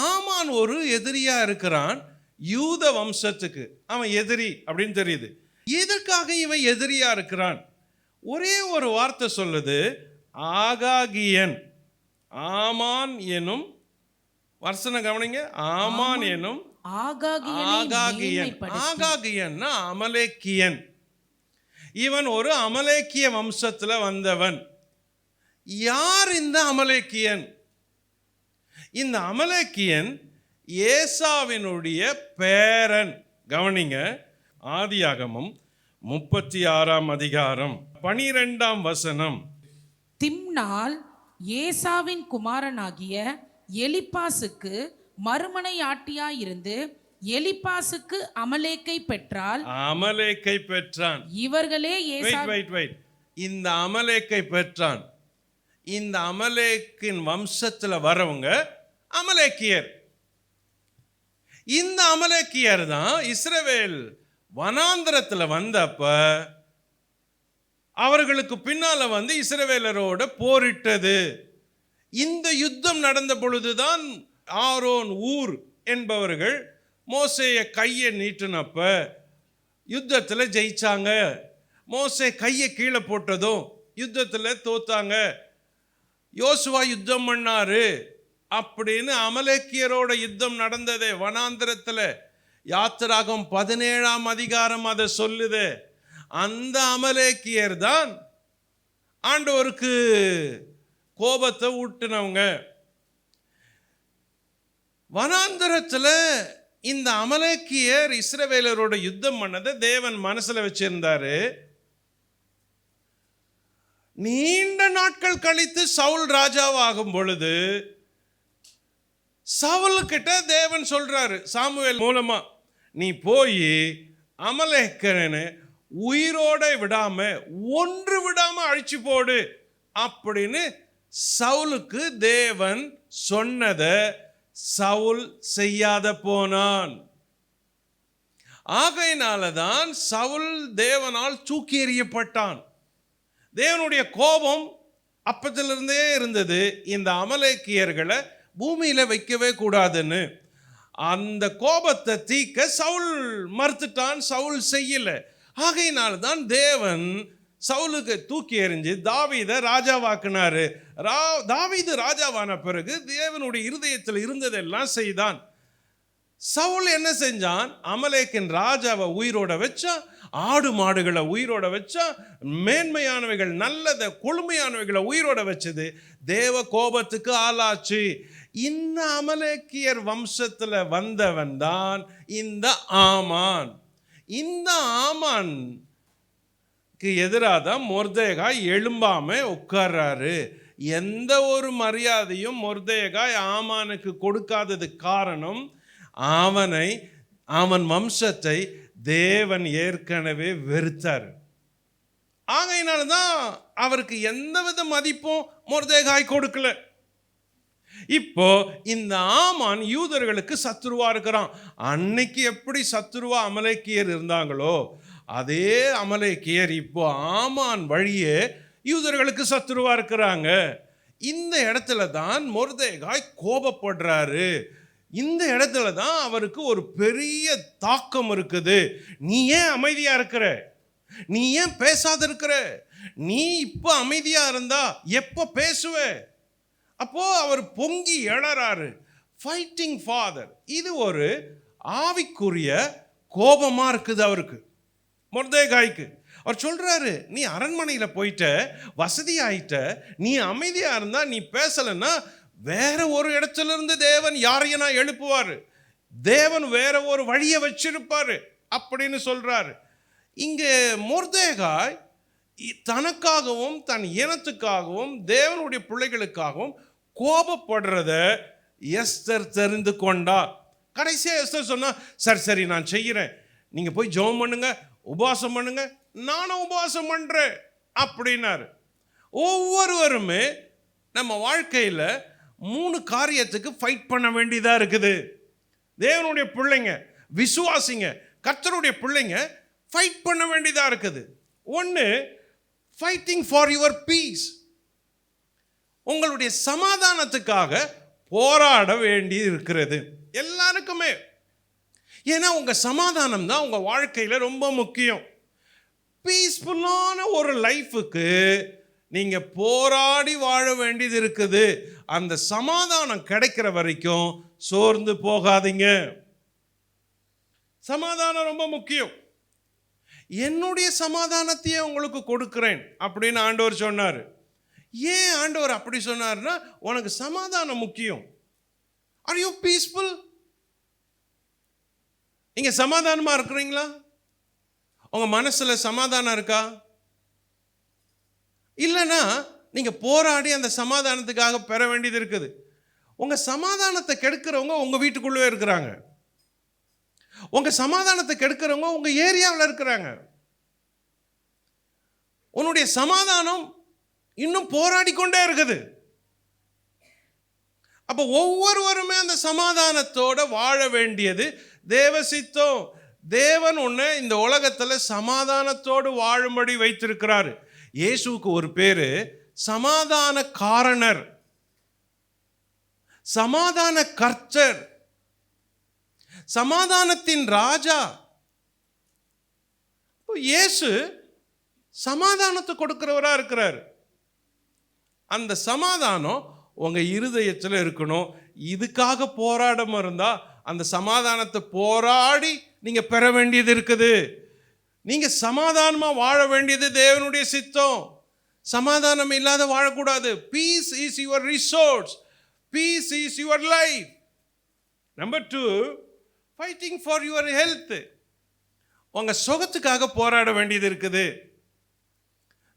ஆமான் ஒரு எதிரியா இருக்கிறான் யூத வம்சத்துக்கு. அவன் எதிரி அப்படின்னு தெரியுது. எதற்காக இவன் எதிரியா இருக்கிறான்? ஒரே ஒரு வார்த்தை சொல்லுது, ஆகாகியன். ஆமான் எனும், வசனம் கவனிங்க, ஆமான் எனும் ஆகாகியன். ஆகாகியன்னா அமலேக்கியன். இவன் ஒரு அமலேக்கிய வம்சத்துல வந்தவன். யார் இந்த அமலேக்கியன்? இந்த அமலேக்கியன் ஏசாவினுடைய பேரன். கவனிங்க, ஆதியாகமம் 36 அதிகாரம் 12 திம்னாள் ஏசாவின் குமாரனாகிய எலிப்பாசுக்கு மறுமனையாட்டியாயிருந்து எலிப்பாசுக்கு அமலேக்கை பெற்றாள். அமலேக்கை பெற்றான். இவர்களே இந்த அமலேக்கை பெற்றான். இந்த அமலேக்கின் வம்சத்துல வரவங்க அமலேக்கியர். இந்த அமலேக்கியர் தான் இஸ்ரவேல் வனாந்தரத்துல வந்தப்ப அவர்களுக்கு பின்னால வந்து இஸ்ரவேலரோட போரிட்டது. இந்த யுத்தம் நடந்த பொழுதுதான் ஆரோன் ஊர் என்பவர்கள் மோசேய கையை நீட்டினப்ப யுத்தத்தில் ஜெயிச்சாங்க. மோசே கையை கீழே போட்டதும் யுத்தத்தில் தோத்தாங்க. யோசுவா யுத்தம் பண்ணாரு அப்படின்னு அமலேக்கியரோட யுத்தம் நடந்தது வனாந்திரத்தில். யாத்திராகம் 17 அதிகாரம் அதை சொல்லுது. அந்த அமலேக்கியர் தான் ஆண்டவருக்கு கோபத்தை ஊட்டினவங்க. வனாந்திரத்தில் இந்த அமலேக்கியர் இஸ்ரவேலரோட யுத்தம் பண்ணதை தேவன் மனசுல வச்சிருந்தாரு. நீண்ட நாட்கள் கழித்து சவுல் ராஜாவாகும் பொழுது சவுல் கிட்ட தேவன் சொல்றாரு சாமுவேல் மூலமா, நீ போய் அமலேக்கரனை உயிரோட விடாம ஒன்று விடாம அழிச்சு போடு அப்படின்னு சவுலுக்கு தேவன் சொன்னதை சவுல் செய்யாத போனான். ஆகையினாலதான் சவுல் தேவனால் தூக்கி எறியப்பட்டான். தேவனுடைய கோபம் அப்பத்திலிருந்தே இருந்தது, இந்த அமலேக்கியர்களை பூமியில வைக்கவே கூடாதுன்னு. அந்த கோபத்தை தீர்க்க சவுல் மறுத்துட்டான், சவுல் செய்யல. ஆகையினால்தான் தேவன் சவுலுக்கு தூக்கி எறிஞ்சு தாவீதை ராஜாவாக்குனாரு. தாவீது ராஜாவான பிறகு தேவனுடைய இருதயத்தில் இருந்ததெல்லாம் செய்தான். சவுல் என்ன செஞ்சான்? அமலேக்கின் ராஜாவை உயிரோட வச்சான், ஆடு மாடுகளை உயிரோட வச்சான், மேன்மையானவைகள் நல்லதை கொழுமையானவைகளை உயிரோட வச்சது தேவ கோபத்துக்கு ஆளாச்சு. இந்த அமலேக்கியர் வம்சத்தில் வந்தவன் தான் இந்த ஆமான். இந்த ஆமானுக்கு எதிராக தான் மொர்தெகாய் எழும்பாம உட்கார்றாரு. எந்த ஒரு மரியாதையும் மொர்தெகாய் ஆமானுக்கு கொடுக்காததுக்கு காரணம், அவன் வம்சத்தை தேவன் ஏற்கனவே வெறுத்தார். ஆகையினால்தான் அவருக்கு எந்தவித மதிப்பும் மொர்தெகாய் கொடுக்கல. இப்போ இந்த ஆமான் யூதர்களுக்கு சத்துருவா இருக்கிறான். அன்னைக்கு எப்படி சத்துருவா அமலேக்கியர் இருந்தாங்களோ அதே அமலேக்கியர் இப்போ ஆமான் வழியே யூதர்களுக்கு சத்துருவா இருக்கிறாங்க. இந்த இடத்துல தான் மொர்தெகாய் கோபப்படுறாரு. இந்த இடத்துல தான் அவருக்கு ஒரு பெரிய தாக்கம் இருக்குது. நீ ஏன் அமைதியா இருக்கிற? நீ ஏன் பேசாத இருக்கிற? நீ இப்ப அமைதியா இருந்தா எப்ப பேசுவ? அப்போ அவர் பொங்கி எழறாரு. Fighting father. இது ஒரு ஆவிக்குரிய கோபமா இருக்குது அவருக்கு, மொர்தெகாய்க்கு. அவர் சொல்றாரு, நீ அரண்மனையில் போயிட்ட, வசதி ஆயிட்ட, நீ அமைதியா இருந்தா, நீ பேசலைன்னா வேற ஒரு இடத்துல இருந்து தேவன் யாரையும் எழுப்புவாரு, தேவன் வேற ஒரு வழியை வச்சிருப்பாரு அப்படின்னு சொல்றாரு. இங்கே மொர்தெகாய் தனக்காகவும் தன் இனத்துக்காகவும் தேவனுடைய பிள்ளைகளுக்காகவும் கோபப்படுறத எஸ்தர் தெரிந்து கொண்டா. கடைசியாக எஸ்தர் சொன்னா, சரி நான் செய்கிறேன், நீங்க போய் ஜெபம் பண்ணுங்க, உபவாசம் பண்ணுங்க, நானும் உபவாசம் பண்றேன் அப்படின்னாரு. ஒவ்வொருவருமே நம்ம வாழ்க்கையில் 3 காரியத்துக்கு ஃபைட் பண்ண வேண்டியதா இருக்குது. தேவனுடைய பிள்ளைங்க, விசுவாசிங்க, கர்த்தருடைய பிள்ளைங்க ஃபைட் பண்ண வேண்டியதா இருக்குது. ஒன்று, ஃபைட்டிங் ஃபார் யுவர் பீஸ். உங்களுடைய சமாதானத்துக்காக போராட வேண்டி இருக்கிறது எல்லாருக்குமே. ஏன்னா உங்க சமாதானம் தான் உங்க வாழ்க்கையில ரொம்ப முக்கியம். பீஸ்ஃபுல்லான ஒரு லைஃபுக்கு நீங்க போராடி வாழ வேண்டியது இருக்குது. அந்த சமாதானம் கிடைக்கிற வரைக்கும் சோர்ந்து போகாதீங்க. சமாதானம் ரொம்ப முக்கியம். என்னுடைய சமாதானத்தையே உங்களுக்கு கொடுக்கிறேன் அப்படின்னு ஆண்டவர் சொன்னார். ஏன் ஆண்டவர் அப்படி சொன்னார்னா, உனக்கு சமாதானம் முக்கியம். Are you peaceful? நீங்க சமாதானமா இருக்கிறீங்களா? உங்க மனசுல சமாதானம் இருக்கா? இல்லைன்னா நீங்க போராடி அந்த சமாதானத்துக்காக பெற வேண்டியது இருக்குது. உங்க சமாதானத்தை கெடுக்கிறவங்க உங்க வீட்டுக்குள்ளே இருக்கிறாங்க. உங்க சமாதானத்தை கெடுக்கிறவங்க உங்க ஏரியாவில் இருக்கிறாங்க. உன்னுடைய சமாதானம் இன்னும் போராடி கொண்டே இருக்குது. அப்போ ஒவ்வொருவருமே அந்த சமாதானத்தோட வாழ வேண்டியது தேவ சித்தம். தேவன் உன்னை இந்த உலகத்தில் சமாதானத்தோடு வாழும்படி வைத்திருக்கிறாரு. இயேசுவுக்கு ஒரு பேரு சமாதான காரணர், சமாதான கர்த்தர், சமாதானத்தின் ராஜா. இயேசு சமாதானத்தை கொடுக்கிறவரா இருக்கிறார். அந்த சமாதானம் உங்க இருதயத்தில் இருக்கணும். இதுக்காக போராடாம இருந்தா அந்த சமாதானத்தை போராடி நீங்க பெற வேண்டியது இருக்குது. நீங்க சமாதானமா வாழ வேண்டியது தேவனுடைய சித்தம். சமாதானம் இல்லாத வாழக்கூடாது. Peace is your resource, peace is your life. Number 2, fighting for your health. உங்க சுகத்துக்காக போராட வேண்டியது இருக்குது.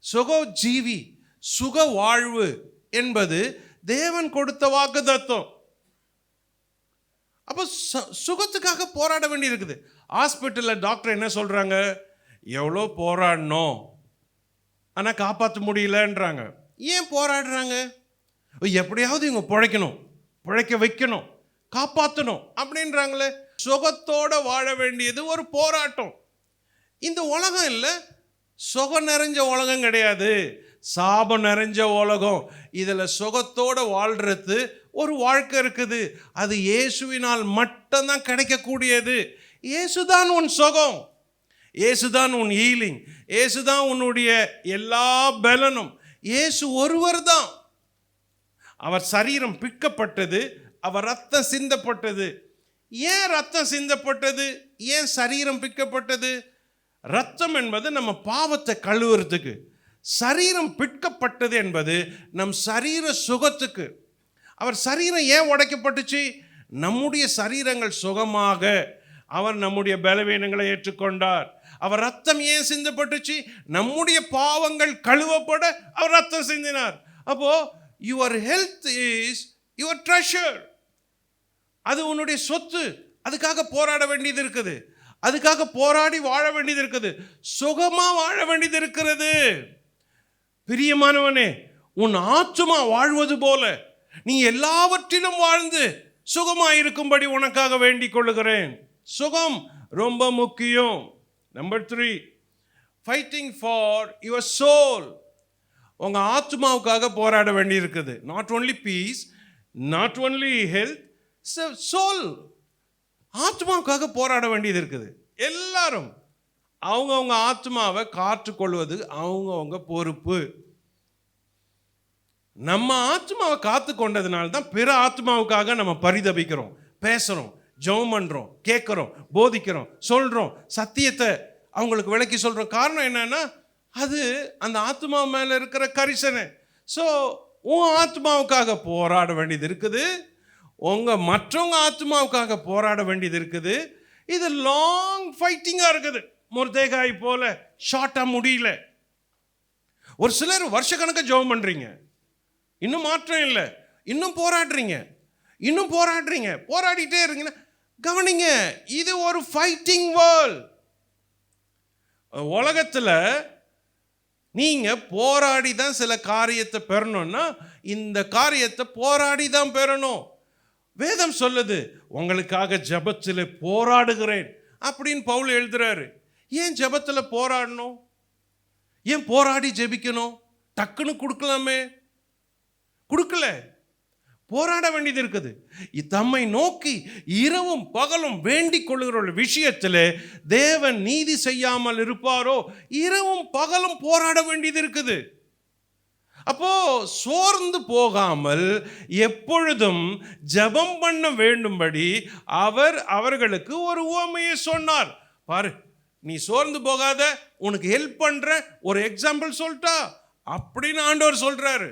சுக ஜீவி, சுக வாழ்வு என்பது தேவன் கொடுத்த வாக்குத்தத்தம். அப்போ சுகத்துக்காக போராட வேண்டியது இருக்குது. ஹாஸ்பிட்டலில் டாக்டர் என்ன சொல்றாங்க? எவ்வளோ போராடணும், ஆனால் காப்பாற்ற முடியலன்றாங்க. ஏன் போராடுறாங்க? எப்படியாவது இவங்க பிழைக்கணும், பிழைக்க வைக்கணும், காப்பாற்றணும் அப்படின்றாங்களே. சுகத்தோட வாழ வேண்டியது ஒரு போராட்டம். இந்த உலகம் இல்லை, சுகம் நிறைஞ்ச உலகம் கிடையாது, சாபம் நிறைஞ்ச உலகம். இதில் சுகத்தோட வாழ்றது ஒரு வாழ்க்கை இருக்குது. அது இயேசுவினால் மட்டும்தான் கிடைக்கக்கூடியது. இயேசுதான் உன் சுகம், இயேசுதான் உன் ஹீலிங், இயேசுதான் உன்னுடைய எல்லா பலனும். இயேசு ஒருவர் தான். அவர் சரீரம் பிற்கப்பட்டது, அவர் ரத்தம் சிந்தப்பட்டது. ஏன் ரத்தம் சிந்தப்பட்டது? ஏன் சரீரம் பிற்கப்பட்டது? ரத்தம் என்பது நம்ம பாவத்தை கழுவுறதுக்கு, சரீரம் பிற்கப்பட்டது என்பது நம் சரீர சுகத்துக்கு. அவர் சரீரம் ஏன் உடைக்கப்பட்டுச்சு? நம்முடைய சரீரங்கள் சுகமாக அவர் நம்முடைய பலவீனங்களை ஏற்றுக்கொண்டார். அவர் ரத்தம் ஏன் சிந்தப்பட்டுச்சு? நம்முடைய பாவங்கள் கழுவப்பட அவர் ரத்தம் சிந்தினார். அப்போ your health is your treasure. அது உன்னுடைய சொத்து. அதுக்காக போராட வேண்டியது இருக்குது, அதுக்காக போராடி வாழ வேண்டியது இருக்குது, சுகமா வாழ வேண்டியது இருக்கிறது. பிரியமானவனே, உன் ஆத்துமா வாழ்வது போல நீ எல்லாவற்றிலும் வாழ்ந்து சுகமாயிருக்கும்படி உனக்காக வேண்டிக் கொள்ளுகிறேன். சுகம் ரொம்ப முக்கியம். Number 3, fighting for your soul. உங்க ஆத்மாவுக்காக போராட வேண்டி இருக்குது. Not only peace, not only health, soul. ஆத்மாவுக்காக போராட வேண்டியது இருக்குது. எல்லாரும் அவங்கவுங்க ஆத்மாவை காத்துக்கொள்வது அவங்கவுங்க பொறுப்பு. நம்ம ஆத்மாவை காத்து கொண்டதுனால தான் பிற ஆத்மாவுக்காக நம்ம பரிதபிக்கிறோம், பேசுகிறோம், ஜெபம் பண்ணுறோம், கேட்குறோம், போதிக்கிறோம், சொல்கிறோம், சத்தியத்தை அவங்களுக்கு விளக்கி சொல்கிறோம். காரணம் என்னன்னா, அது அந்த ஆத்மா மேலே இருக்கிற கரிசனை. ஸோ உன் ஆத்மாவுக்காக போராட வேண்டியது இருக்குது, உங்கள் மற்றவங்க ஆத்மாவுக்காக போராட வேண்டியது இருக்குது. இது லாங் ஃபைட்டிங்காக இருக்குது. முர்தேகாய் போல ஷார்ட்டாக முடியல. ஒரு சிலர் வருஷக்கணக்காக ஜெபம் பண்ணுறீங்க, இன்னும் மாற்றம் இல்லை, இன்னும் போராடுறீங்க, இன்னும் போராடுறீங்க, போராடிட்டே இருங்கன்னா கவனிங்க, இது ஒரு ஃபைட்டிங் வேர்ல்ட். உலகத்தில் நீங்கள் போராடி தான் சில காரியத்தை பெறணும்னா இந்த காரியத்தை போராடி தான் பெறணும். வேதம் சொல்லுது, உங்களுக்காக ஜெபத்தில் போராடுகிறேன் அப்படின்னு பவுல் எழுதுறாரு. ஏன் ஜெபத்தில் போராடணும்? ஏன் போராடி ஜெபிக்கணும்? டக்குன்னு கொடுக்கலாமே, கொடுக்கல. போராட வேண்டியது இருக்குது. தம்மை நோக்கி இரவும் பகலும் வேண்டிக் கொள்ளுகிற விஷயத்தில் தேவன் நீதி செய்யாமல் இருப்பாரோ? இரவும் பகலும் போராட வேண்டியது இருக்குது. அப்போ சோர்ந்து போகாமல் எப்பொழுதும் ஜெபம் பண்ண வேண்டும்படி அவர் அவர்களுக்கு ஒரு உவமையை சொன்னார். பாரு, நீ சோர்ந்து போகாத, உனக்கு ஹெல்ப் பண்ற ஒரு எக்ஸாம்பிள் சொல்லிட்டா அப்படின்னு ஆண்டவர் சொல்றாரு.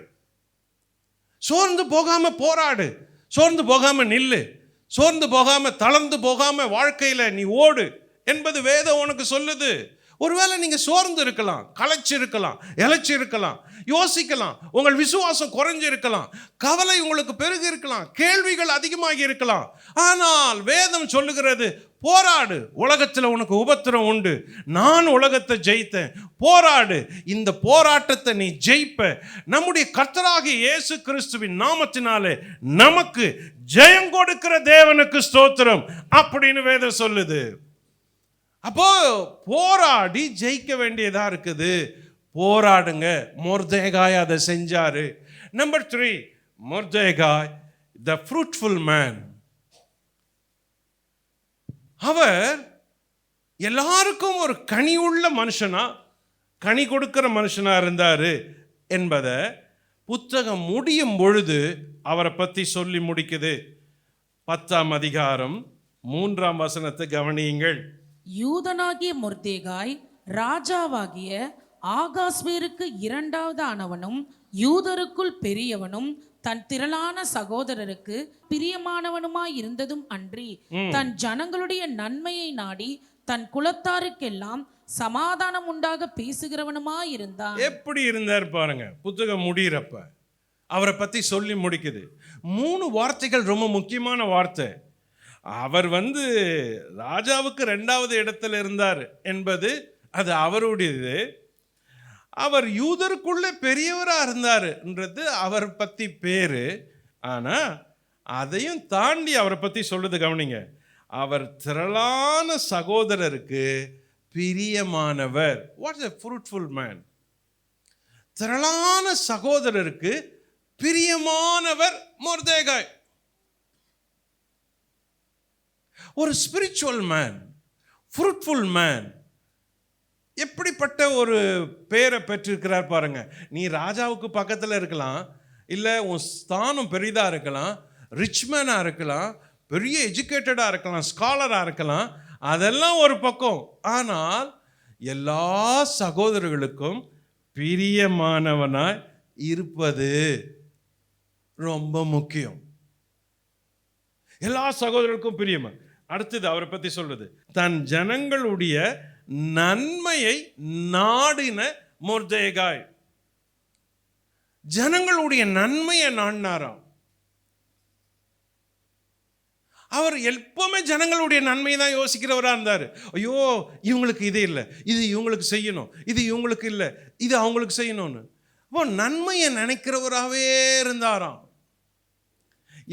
சோர்ந்து போகாம போராடு, சோர்ந்து போகாம நில்லு, சோர்ந்து போகாம தளர்ந்து போகாம வாழ்க்கையில நீ ஓடு என்பது வேதம் உனக்கு சொல்லுது. ஒருவேளை நீங்க சோர்ந்து இருக்கலாம், களைச்சு இருக்கலாம், இளைச்சு இருக்கலாம், யோசிக்கலாம், உங்கள் விசுவாசம் குறைஞ்சு இருக்கலாம், கவலை உங்களுக்கு பெருகி இருக்கலாம், கேள்விகள் அதிகமாகி இருக்கலாம். ஆனால் வேதம் சொல்லுகிறது, போராடு, உலகத்தில் உனக்கு உபத்திரம் உண்டு, நான் உலகத்தை ஜெயித்தேன், போராடு, இந்த போராட்டத்தை நீ ஜெயிப்ப. நம்முடைய கர்த்தராகிய இயேசு கிறிஸ்துவின் நாமத்தினாலே நமக்கு ஜெயம் கொடுக்கிற தேவனுக்கு ஸ்தோத்திரம் அப்படின்னு வேதம் சொல்லுது. அப்போ போராடி ஜெயிக்க வேண்டியதா இருக்குது. போராடுங்க. மொர்தெகாய் அதை செஞ்சாரு. நம்பர் 3, மொர்தெகாய் த ஃப்ரூட்ஃபுல் மேன். அவர் எல்லாருக்கும் ஒரு கனி உள்ள மனுஷனா, கனி கொடுக்கிற மனுஷனா இருந்தாரு என்பதை புத்தகம் முடியும் பொழுது அவரை பத்தி சொல்லி முடிக்குது. 10ஆம் அதிகாரம் 3ஆம் வசனத்தை கவனியுங்கள். யூதனாகிய மொர்தெகாய் ராஜாவாகிய ஆகாஸ்வேருக்கு 2வது ஆனவனும் யூதருக்குள் பெரியவனும் தன் திரளான சகோதரருக்கு பிரியமானவனுமாய் இருந்ததும் அன்றி, தன் ஜனங்களுடைய நன்மையை நாடி தன் குலத்தாருக்கெல்லாம் சமாதானம் உண்டாக பேசுகிறவனுமாய் இருந்தான். எப்படி இருந்தார் பாருங்க. புத்தகம் முடிகிறப்ப அவரை பத்தி சொல்லி முடிக்குது. 3 வார்த்தைகள் ரொம்ப முக்கியமான வார்த்தை. அவர் ராஜாவுக்கு 2வது இடத்துல இருந்தார் என்பது அது அவருடையது. அவர் யூதருக்குள்ள பெரியவராக இருந்தாருன்றது அவர் பற்றி பேரு. ஆனால் அதையும் தாண்டி அவரை பற்றி சொல்லுது. கவனிங்க, அவர் திரளான சகோதரருக்கு பிரியமானவர். What is a fruitful man? திரளான சகோதரருக்கு பிரியமானவர் மொர்தெகாய். ஒரு ஸ்பிரிச்சுவல் மேன், ஃப்ரூட்ஃபுல் மேன். எப்படிப்பட்ட ஒரு பேரை பெற்றிருக்கிறார் பாருங்க. நீ ராஜாவுக்கு பக்கத்தில் இருக்கலாம், இல்லை உன் ஸ்தானம் பெரிதாக இருக்கலாம், ரிச்மேனாக இருக்கலாம், பெரிய எஜுகேட்டடாக இருக்கலாம், ஸ்காலராக இருக்கலாம், அதெல்லாம் ஒரு பக்கம். ஆனால் எல்லா சகோதரர்களுக்கும் பிரியமானவனாய் இருப்பது ரொம்ப முக்கியம். எல்லா சகோதரர்களுக்கும் பிரியமான. அடுத்தது அவரை பற்றி சொல்றது, தன் ஜனங்களுடைய நன்மையை நாடின மொர்தெகாய். ஜனங்களுடைய நன்மையை நாடினாராம். அவர் எப்பவுமே ஜனங்களுடைய நன்மையை தான் யோசிக்கிறவராக இருந்தார். ஐயோ இவங்களுக்கு இது இல்லை, இது இவங்களுக்கு செய்யணும், இது இவங்களுக்கு இல்லை, இது அவங்களுக்கு செய்யணும்னு. அப்போ நன்மையை நினைக்கிறவராகவே இருந்தாராம்.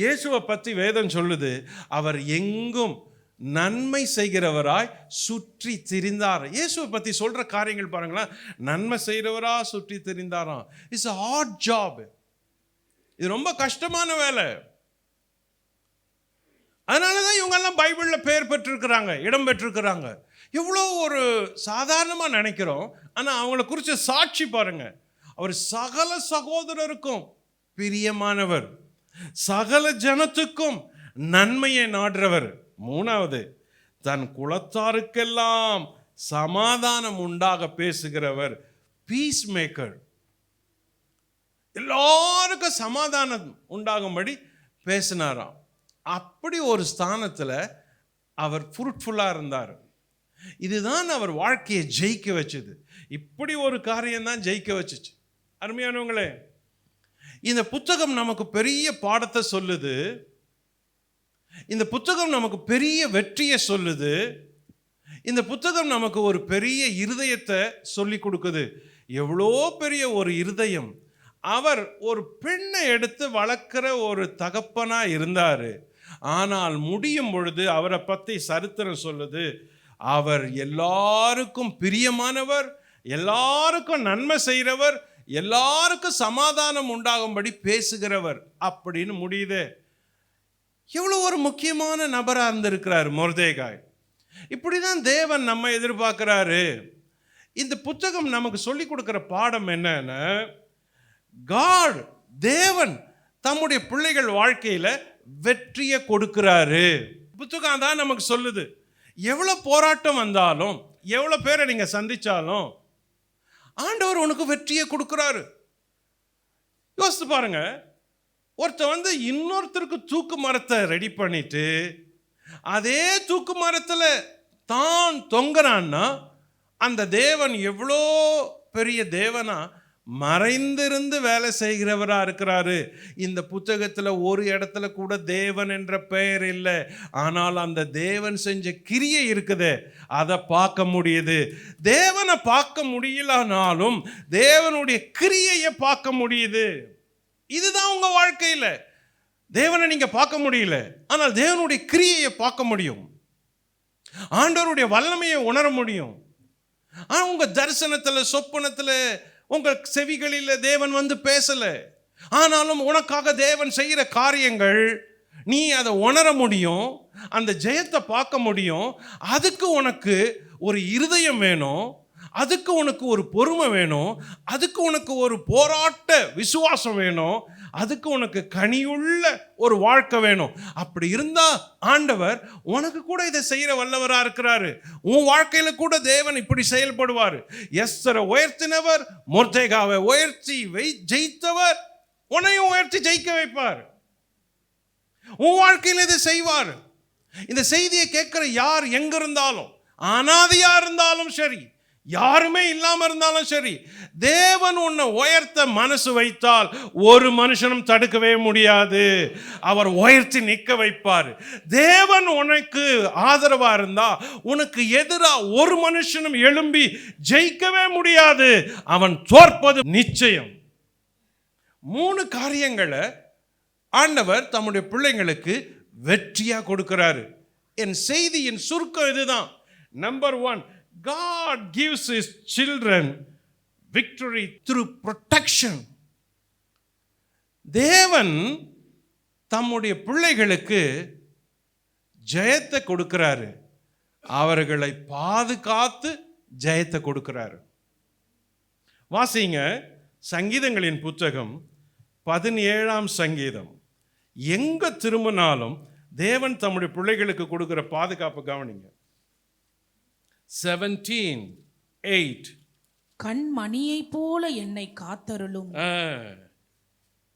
இயேசுவை பற்றி வேதம் சொல்லுது, அவர் எங்கும் நன்மை செய்கிறவராய் சுற்றி திரிந்தார். இயேசுவை பற்றி சொல்ற காரியங்கள் பாருங்களேன். நன்மை செய்கிறவரா சுற்றி திரிந்தாராம். It's a hard job. இது ரொம்ப கஷ்டமான வேலை. அதனால தான் இவங்கெல்லாம் பைபிளில் பேர் பெற்றிருக்கிறாங்க, இடம் பெற்றிருக்கிறாங்க. எவ்வளோ ஒரு சாதாரணமாக நினைக்கிறோம், ஆனால் அவங்கள குறித்த சாட்சி பாருங்க. அவர் சகல சகோதரருக்கும் பிரியமானவர், சகல ஜனத்துக்கும் நன்மையை நாடுறவர். 3வது, தன் குலத்தாருக்கெல்லாம் சமாதானம் உண்டாக பேசுகிறவர், பீஸ் மேக்கர். எல்லாருக்கும் சமாதானம் உண்டாகும்படி பேசினாராம். அப்படி ஒரு ஸ்தானத்தில் அவர் ஃப்ரூட்ஃபுல்லாக இருந்தார். இதுதான் அவர் வாழ்க்கையை ஜெயிக்க வச்சது. இப்படி ஒரு காரியம்தான் ஜெயிக்க வச்சுச்சு. அருமையானவங்களே, இந்த புத்தகம் நமக்கு பெரிய பாடத்தை சொல்லுது. இந்த புத்தகம் நமக்கு பெரிய வெற்றியை சொல்லுது. இந்த புத்தகம் நமக்கு ஒரு பெரிய இருதயத்தை சொல்லி கொடுக்குது. எவ்வளோ பெரிய ஒரு இருதயம். அவர் ஒரு பெண்ணை எடுத்து வளர்க்கிற ஒரு தகப்பனா இருந்தார். ஆனால் முடியும் பொழுது அவரை பற்றி சரித்திரம் சொல்லுது, அவர் எல்லாருக்கும் பிரியமானவர், எல்லாருக்கும் நன்மை செய்கிறவர், எல்லாருக்கும் சமாதானம் உண்டாகும்படி பேசுகிறவர் அப்படின்னு முடியுது. எவ்வளோ ஒரு முக்கியமான நபராக இருந்திருக்கிறார் மொர்தெகாய். இப்படி தான் தேவன் நம்ம எதிர்பார்க்கிறாரு. இந்த புத்தகம் நமக்கு சொல்லி கொடுக்குற பாடம் என்னன்னா, காட், தேவன் தம்முடைய பிள்ளைகள் வாழ்க்கையில் வெற்றியை கொடுக்கிறாரு. புத்தகம் தான் நமக்கு சொல்லுது. எவ்வளோ போராட்டம் வந்தாலும், எவ்வளோ பேரை நீங்கள் சந்திச்சாலும் ஆண்டவர் உனக்கு வெற்றியை கொடுக்குறாரு. யோசித்து பாருங்க, ஒருத்த இன்னொருத்தருக்கு தூக்கு மரத்தை ரெடி பண்ணிட்டு அதே தூக்கு மரத்தில் தான் தொங்குறான்னா அந்த தேவன் எவ்வளோ பெரிய தேவனா மறைந்திருந்து வேலை செய்கிறவரா இருக்கிறாரு. இந்த புத்தகத்தில் ஒரு இடத்துல கூட தேவன் என்ற பெயர் இல்லை, ஆனால் அந்த தேவன் செஞ்ச கிரியை இருக்குது, அதை பார்க்க முடியுது. தேவனை பார்க்க முடியலனாலும் தேவனுடைய கிரியையை பார்க்க முடியுது. இதுதான் உங்க வாழ்க்கையில். தேவனை நீங்க பார்க்க முடியல, ஆனால் தேவனுடைய கிரியையை பார்க்க முடியும். ஆண்டவருடைய வல்லமையை உணர முடியும். உங்க தரிசனத்தில் சொப்பனத்தில் உங்கள் செவிகளில் தேவன் வந்து பேசல, ஆனாலும் உனக்காக தேவன் செய்கிற காரியங்கள் நீ அதை உணர முடியும், அந்த ஜெயத்தை பார்க்க முடியும். அதுக்கு உனக்கு ஒரு இருதயம் வேணும், அதுக்கு உனக்கு ஒரு பொறுமை வேணும், அதுக்கு உனக்கு ஒரு போராட்ட விசுவாசம் வேணும், அதுக்கு உனக்கு கனியுள்ள ஒரு வாழ்க்கை வேணும். அப்படி இருந்தா ஆண்டவர் உனக்கு கூட இதை செய்யற வல்லவரா இருக்கிறாரு. உன் வாழ்க்கையில கூட தேவன் இப்படி செயல்படுவார். எஸ்தரை உயர்த்தினவர், மொர்தெகாவை உயர்த்தி ஜெயித்தவர், உன்னையும் உயர்த்தி ஜெயிக்க வைப்பார். உன் வாழ்க்கையில் இதை செய்வார். இந்த செய்தியை கேட்கிற யார் எங்க இருந்தாலும், அனாதையா இருந்தாலும் சரி, யாருமே இல்லாம இருந்தாலும் சரி, தேவன் உன்னை உயர்த்த மனசு வைத்தால் ஒரு மனுஷனும் தடுக்கவே முடியாது. அவர் உயர்த்தி நிற்க வைப்பார். தேவன் உனக்கு ஆதரவா இருந்தா உனக்கு எதிராக ஒரு மனுஷனும் எழும்பி ஜெயிக்கவே முடியாது. அவன் தோற்பது நிச்சயம். 3 காரியங்களை ஆண்டவர் தம்முடைய பிள்ளைங்களுக்கு வெற்றியா கொடுக்கிறாரு. என் செய்தியின் சுருக்கம் இதுதான். Number 1, God gives his children victory through protection. தேவன் தம்முடைய பிள்ளைகளுக்கு ஜெயத்தை கொடுக்கிறாரு, அவர்களை பாதுகாத்து ஜெயத்தை கொடுக்கிறாரு. வாசிங்க சங்கீதங்களின் புத்தகம் 17ஆம் சங்கீதம். எங்க திரும்பினாலும் தேவன் தம்முடைய பிள்ளைகளுக்கு கொடுக்கிற பாதுகாப்பு கவனிங்க. 17:8. கண்மணியை போல என்னை காத்தருளும்.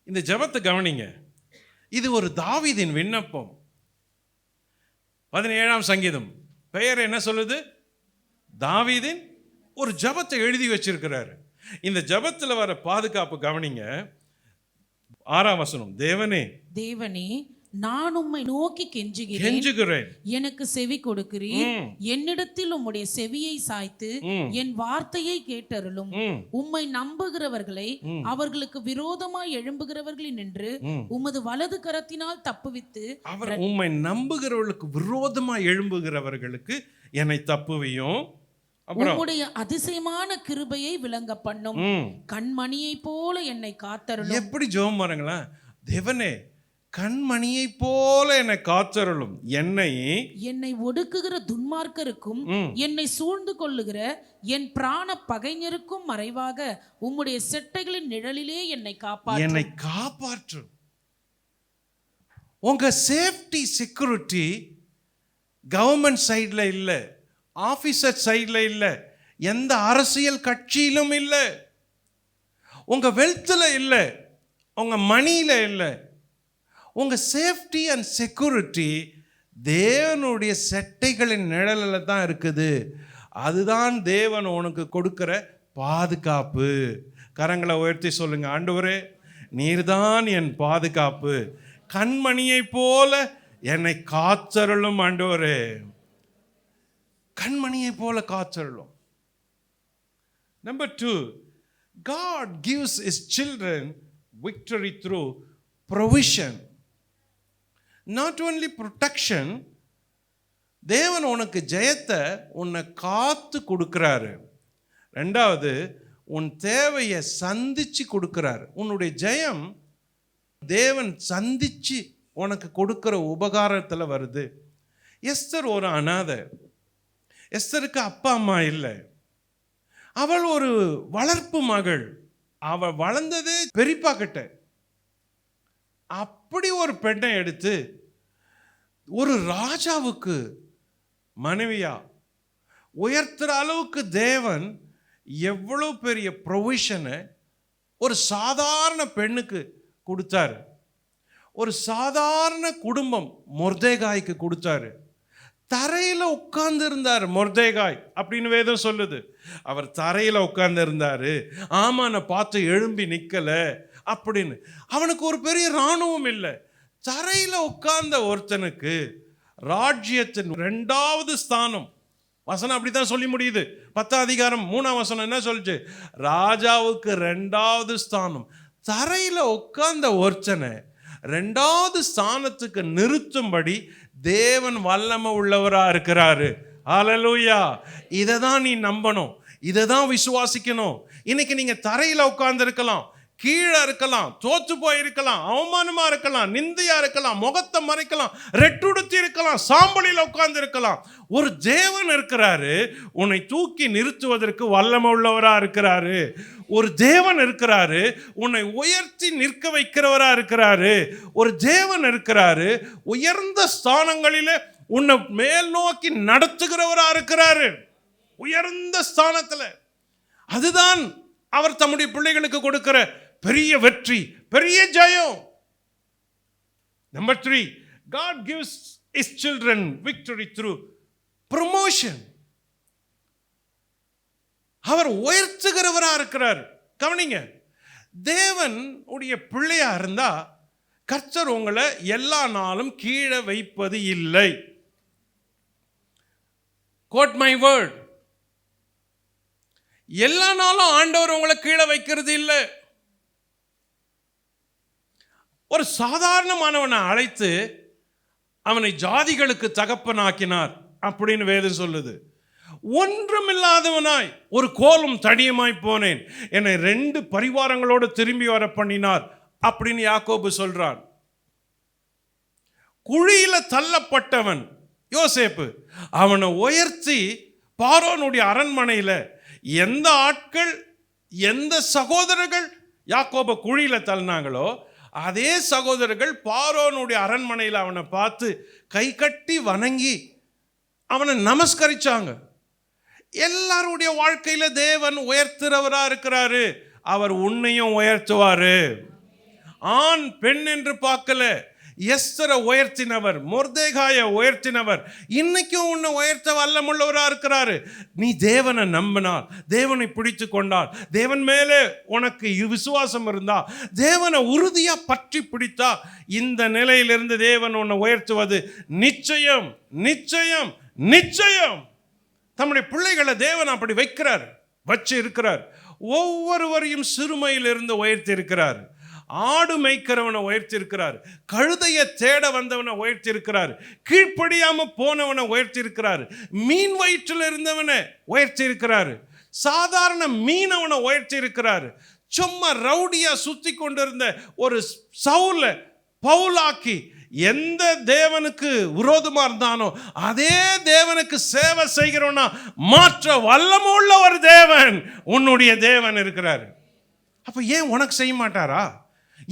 இந்த ஜெபத்தை கவனிங்க. இது ஒரு தாவீதின் விண்ணப்பம். 17ஆம் சங்கீதம் பெயர் என்ன சொல்லுது? தாவீதின் ஒரு ஜெபத்தை எழுதி வச்சிருக்கிறாரு. இந்த ஜெபத்தில் வர பாதுகாப்பு கவனிங்க. 6ஆம் வசனம். தேவனே நான் உம்மை நோக்கி கெஞ்சுகிறேன், எனக்கு செவி கொடுக்கிறீர். என்னிடத்தில் உம்முடைய செவியை சாய்த்து என் வார்த்தையை கேட்டருளும். உம்மை நம்புகிறவர்களை அவர்களுக்கு விரோதமாய் எழும்புகிறவர்களை நின்று உமது வலது கரத்தினால் தப்புவித்து. உம்மை நம்புகிறவர்களுக்கு விரோதமாய் எழும்புகிறவர்களுக்கு என்னை தப்புவியும். உம்முடைய அதிசயமான கிருபையை விளங்க பண்ணும். கண்மணியை போல என்னை காத்தருளும். எப்படி ஜெபம் பாருங்களா. தேவனே கண்மணியை போல என்னை காத்தருளும். என்னை ஒடுக்குகிற துன்மார்க்கருக்கும் என்னை சூழ்ந்து கொள்ளுகிற என் பிராண பகைஞருக்கும் மறைவாக உம்முடைய செட்டைகளின் நிழலிலே என்னை காப்பாற்றும். உங்க சேஃப்டி செக்யூரிட்டி கவர்மெண்ட் சைட்ல இல்ல, ஆபீசர் சைட்ல இல்ல, எந்த அரசியல் கட்சியிலும் இல்ல, உங்க வெல்த்ல இல்ல, உங்க மணியில இல்ல. உங்க சேஃப்டி அண்ட் செக்யூரிட்டி தேவனுடைய செட்டைகளின் நிழலில் தான் இருக்குது. அதுதான் தேவன் உனக்கு கொடுக்கிற பாதுகாப்பு. கரங்களை உயர்த்தி சொல்லுங்க, ஆண்டவரே நீர்தான் என் பாதுகாப்பு, கண்மணியை போல என்னை காத்தருளும். ஆண்டவரே கண்மணியை போல காத்தருளும். Number 2, God gives his children victory through provision. Not only protection, தேவன் உனக்கு ஜெயத்தை உன்னை காத்து கொடுக்கிறாரு. 2வது உன் தேவையை சந்திச்சு கொடுக்கிறாரு. உன்னுடைய ஜெயம் தேவன் சந்திச்சு உனக்கு கொடுக்கிற உபகாரத்தில் வருது. எஸ்தர் ஒரு அனாதை. எஸ்தருக்கு அப்பா அம்மா இல்லை. அவள் ஒரு வளர்ப்பு மகள். அவள் வளர்ந்தது பெரியப்பா கிட்ட. அப்படி ஒரு பெண்ணை எடுத்து ஒரு ராஜாவுக்கு மனைவியா உயர்த்துற அளவுக்கு தேவன் எவ்வளவு பெரிய ப்ரொவிஷனை ஒரு சாதாரண பெண்ணுக்கு கொடுத்தாரு. ஒரு சாதாரண குடும்பம் மொர்தெகாய்க்கு கொடுத்தாரு. தரையில உட்கார்ந்து இருந்தார் மொர்தேகாய் அப்படின்னு வேதம் சொல்லுது. அவர் தரையில உட்கார்ந்து இருந்தாரு. ஆமான பார்த்து எழும்பி நிக்கல அப்படின்னு. அவனுக்கு ஒரு பெரிய இராணுவம் இல்லை. தரையில உட்கார்ந்த ஒருத்தனுக்கு ராஜ்யத்தின் 2வது ஸ்தானம். வசனம் அப்படித்தான் சொல்லி முடியுது. 10ஆம் அதிகாரம் 3ஆம் வசனம் என்ன சொல்லுச்சு? ராஜாவுக்கு 2வது ஸ்தானம். தரையில உட்கார்ந்த ஒருத்தனை 2வது ஸ்தானத்துக்கு நிறுத்தும்படி தேவன் வல்லமை உள்ளவரா இருக்கிறாரு. ஹல்லேலூயா. இதை தான் நீ நம்பணும், இதை தான் விசுவாசிக்கணும். இன்னைக்கு நீங்க தரையில உட்கார்ந்து இருக்கலாம், கீழே இருக்கலாம், தோத்து போயிருக்கலாம், அவமானமா இருக்கலாம், நிந்தையா இருக்கலாம், முகத்தை மறைக்கலாம், ரெட்டுடுத்தி இருக்கலாம், சாம்பலில் உட்கார்ந்து இருக்கலாம். ஒரு தேவன் இருக்கிறாரு, உன்னை தூக்கி நிறுத்துவதற்கு வல்லமை உள்ளவரா இருக்கிறாரு. ஒரு தேவன் இருக்கிறாரு, உன்னை உயர்த்தி நிற்க வைக்கிறவரா இருக்கிறாரு. ஒரு தேவன் இருக்கிறாரு, உயர்ந்த ஸ்தானங்களிலே உன்னை மேல் நோக்கி நடத்துகிறவரா இருக்கிறாரு. உயர்ந்த ஸ்தானத்துல. அதுதான் அவர் தம்முடைய பிள்ளைகளுக்கு கொடுக்கிற பெரிய வெற்றி, பெரிய ஜெயம். Number 3, God gives his children victory through promotion. அவர் உயர்த்துகிறவரா இருக்கிறார். கவனிங்க, தேவன் உடைய பிள்ளையா இருந்தா கர்த்தர் உங்களை எல்லா நாளும் கீழே வைப்பது இல்லை. Quote my word. எல்லா நாளும் ஆண்டவர் உங்களை கீழே வைக்கிறது இல்லை. ஒரு சாதாரணமானவனை அழைத்து அவனை ஜாதிகளுக்கு தகப்பனாக்கினார் அப்படின்னு வேதம் சொல்லுது. ஒன்றுமில்லாதவனாய் ஒரு கோலும் தடியுமாய் போனேன், என்னை 2 பரிவாரங்களோடு திரும்பி வர பண்ணினார் அப்படின்னு யாக்கோபு சொல்றான். குழியில தள்ளப்பட்டவன் யோசேப்பு, அவனை உயர்த்தி பார்வோனுடைய அரண்மனையில எந்த ஆட்கள், எந்த சகோதரர்கள் யாக்கோபை குழியில தள்ளினாங்களோ அதே சகோதரர்கள் பார்வோனுடைய அரண்மனையில் அவனை பார்த்து கை கட்டி வணங்கி அவனை நமஸ்கரிச்சாங்க. எல்லாருடைய வாழ்க்கையில தேவன் உயர்த்துறவரா இருக்கிறாரு. அவர் உன்னையும் உயர்த்துவாரு. ஆண் பெண் என்று பார்க்கல. எஸ்தரை உயர்த்தினவர், மொர்தேகாயை உயர்த்தினவர், இன்னைக்கும் உன்னை உயர்த்த வல்லமுள்ளவரா இருக்கிறாரு. நீ தேவனை நம்பினால், தேவனை பிடித்து கொண்டால், தேவன் மேலே உனக்கு விசுவாசம் இருந்தா, தேவனை உறுதியா பற்றி பிடித்தா, இந்த நிலையிலிருந்து தேவன் உன்னை உயர்த்துவது நிச்சயம், நிச்சயம், நிச்சயம். தம்முடைய பிள்ளைகளை தேவன் அப்படி வைக்கிறார், வச்சு இருக்கிறார். ஒவ்வொருவரையும் சிறுமையிலிருந்து உயர்த்தி இருக்கிறார். ஆடு மேய்க்கிறவனை உயர்த்தி இருக்கிறார். கழுதையை தேட வந்தவனை உயர்த்தி இருக்கிறார். கீழ்ப்படியாம போனவனை உயர்த்தி இருக்கிறார். மீன் வயிற்றில் இருந்தவனை உயர்த்தி இருக்கிறார். சாதாரண மீனவனை உயர்த்தி இருக்கிறார். சும்மா ரவுடியா சுத்தி கொண்டிருந்த ஒரு சவுல பவுலாக்கி, எந்த தேவனுக்கு விரோதமா இருந்தானோ அதே தேவனுக்கு சேவை செய்கிறோன்னா மாற்ற வல்லமுள்ள ஒரு தேவன் உன்னுடைய தேவன் இருக்கிறார். அப்ப ஏன் உனக்கு செய்ய மாட்டாரா?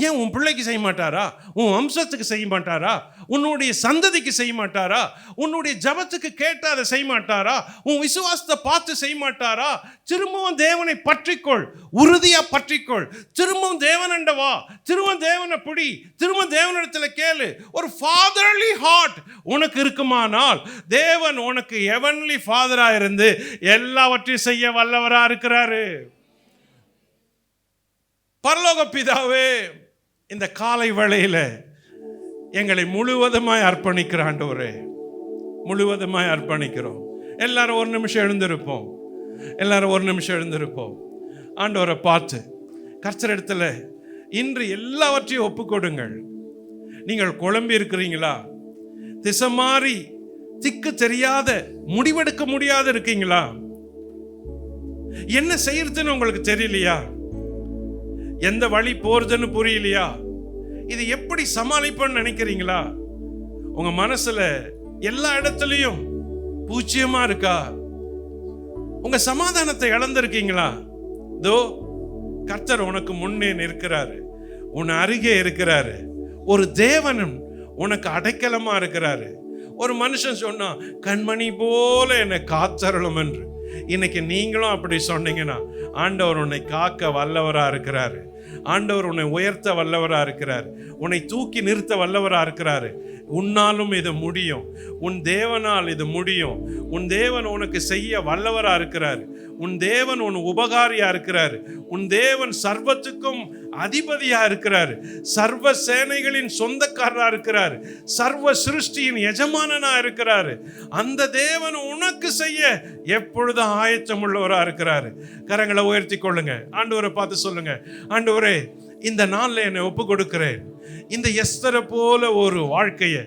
ஏன் உன் பிள்ளைக்கு செய்ய மாட்டாரா? உன் வம்சத்துக்கு செய்ய மாட்டாரா? உன்னுடைய சந்ததிக்கு செய்ய மாட்டாரா? உன்னுடைய ஜபத்துக்கு கேட்ட அதை செய்ய மாட்டாரா? உன் விசுவாசத்தை பார்த்து செய்ய மாட்டாரா? திரும்பவும் தேவனை பற்றிக்கொள், உறுதியா பற்றிக்கொள். திரும்பவும் தேவனண்ட வா, திரும்பவும் தேவனை பிடி, திரும்பவும் தேவனிடத்தில் கேளு. ஒரு ஃபாதர்லி ஹார்ட் உனக்கு இருக்குமானால் தேவன் உனக்கு ஹெவன்லி ஃபாதரா இருந்து எல்லாவற்றையும் செய்ய வல்லவரா இருக்கிறாரு. பரலோக பிதாவே, இந்த காலை வேளையில எங்களை முழுவதுமாய் அர்ப்பணிக்கிற ஆண்டவரே, முழுவதுமாய் அர்ப்பணிக்கிறோம். எல்லாரும் ஒரு நிமிஷம் எழுந்திருப்போம். எல்லாரும் ஒரு நிமிஷம் எழுந்திருப்போம். ஆண்டவரை பார்த்து கர்த்தரிடத்துல இன்று எல்லாவற்றையும் ஒப்புக்கொடுங்கள். நீங்கள் குழம்பி இருக்கிறீங்களா? திசை மாறி திக்கு தெரியாத, முடிவெடுக்க முடியாத இருக்கீங்களா? என்ன செய்யறதுன்னு உங்களுக்கு தெரியலையா? எந்த வழி போறதுன்னு புரியலையா? இது எப்படி சமாளிப்பேன்னு நினைக்கிறீங்களா? உங்க மனசுல எல்லா இடத்துலயும் பூச்சியமா இருக்கா? உங்க சமாதானத்தை இழந்திருக்கீங்களா? தோ கர்த்தர் உனக்கு முன்னே நிற்கிறாரு, உன் அருகே இருக்கிறாரு. ஒரு தேவனும் உனக்கு அடைக்கலமா இருக்கிறாரு. ஒரு மனுஷன் சொன்னா, கண்மணி போல என்னை காத்தருளும் என்று. இன்னைக்கு நீங்களும் அப்படி சொன்னீங்கன்னா, ஆண்டவர் உன்னை காக்க வல்லவரா இருக்கிறாரு. ஆண்டவர் உன்னை உயர்த்த வல்லவரா இருக்கிறார். உன்னை தூக்கி நிறுத்த வல்லவரா இருக்கிறாரு. உன்னாலும் இது முடியும். உன் தேவனால் இது முடியும். உன் தேவன் உனக்கு செய்ய வல்லவரா இருக்கிறார். உன் தேவன் உன் உபகாரியா இருக்கிறார். உன் தேவன் சர்வத்துக்கும் அதிபதியா இருக்கிறார். சர்வ சேனைகளின் சொந்தக்காரரா இருக்கிறார். சர்வ சிருஷ்டியின் எஜமானனா இருக்கிறார். அந்த தேவன் உனக்கு செய்ய எப்பொழுதும் ஆயத்தம் உள்ளவரா இருக்கிறார். கரங்களை உயர்த்தி கொள்ளுங்க. ஆண்டவரை பார்த்து சொல்லுங்க, ஆண்டவரே, இந்த நாள்ல என்னை ஒப்பு கொடுக்கிறேன். இந்த எஸ்தரை போல ஒரு வாழ்க்கைய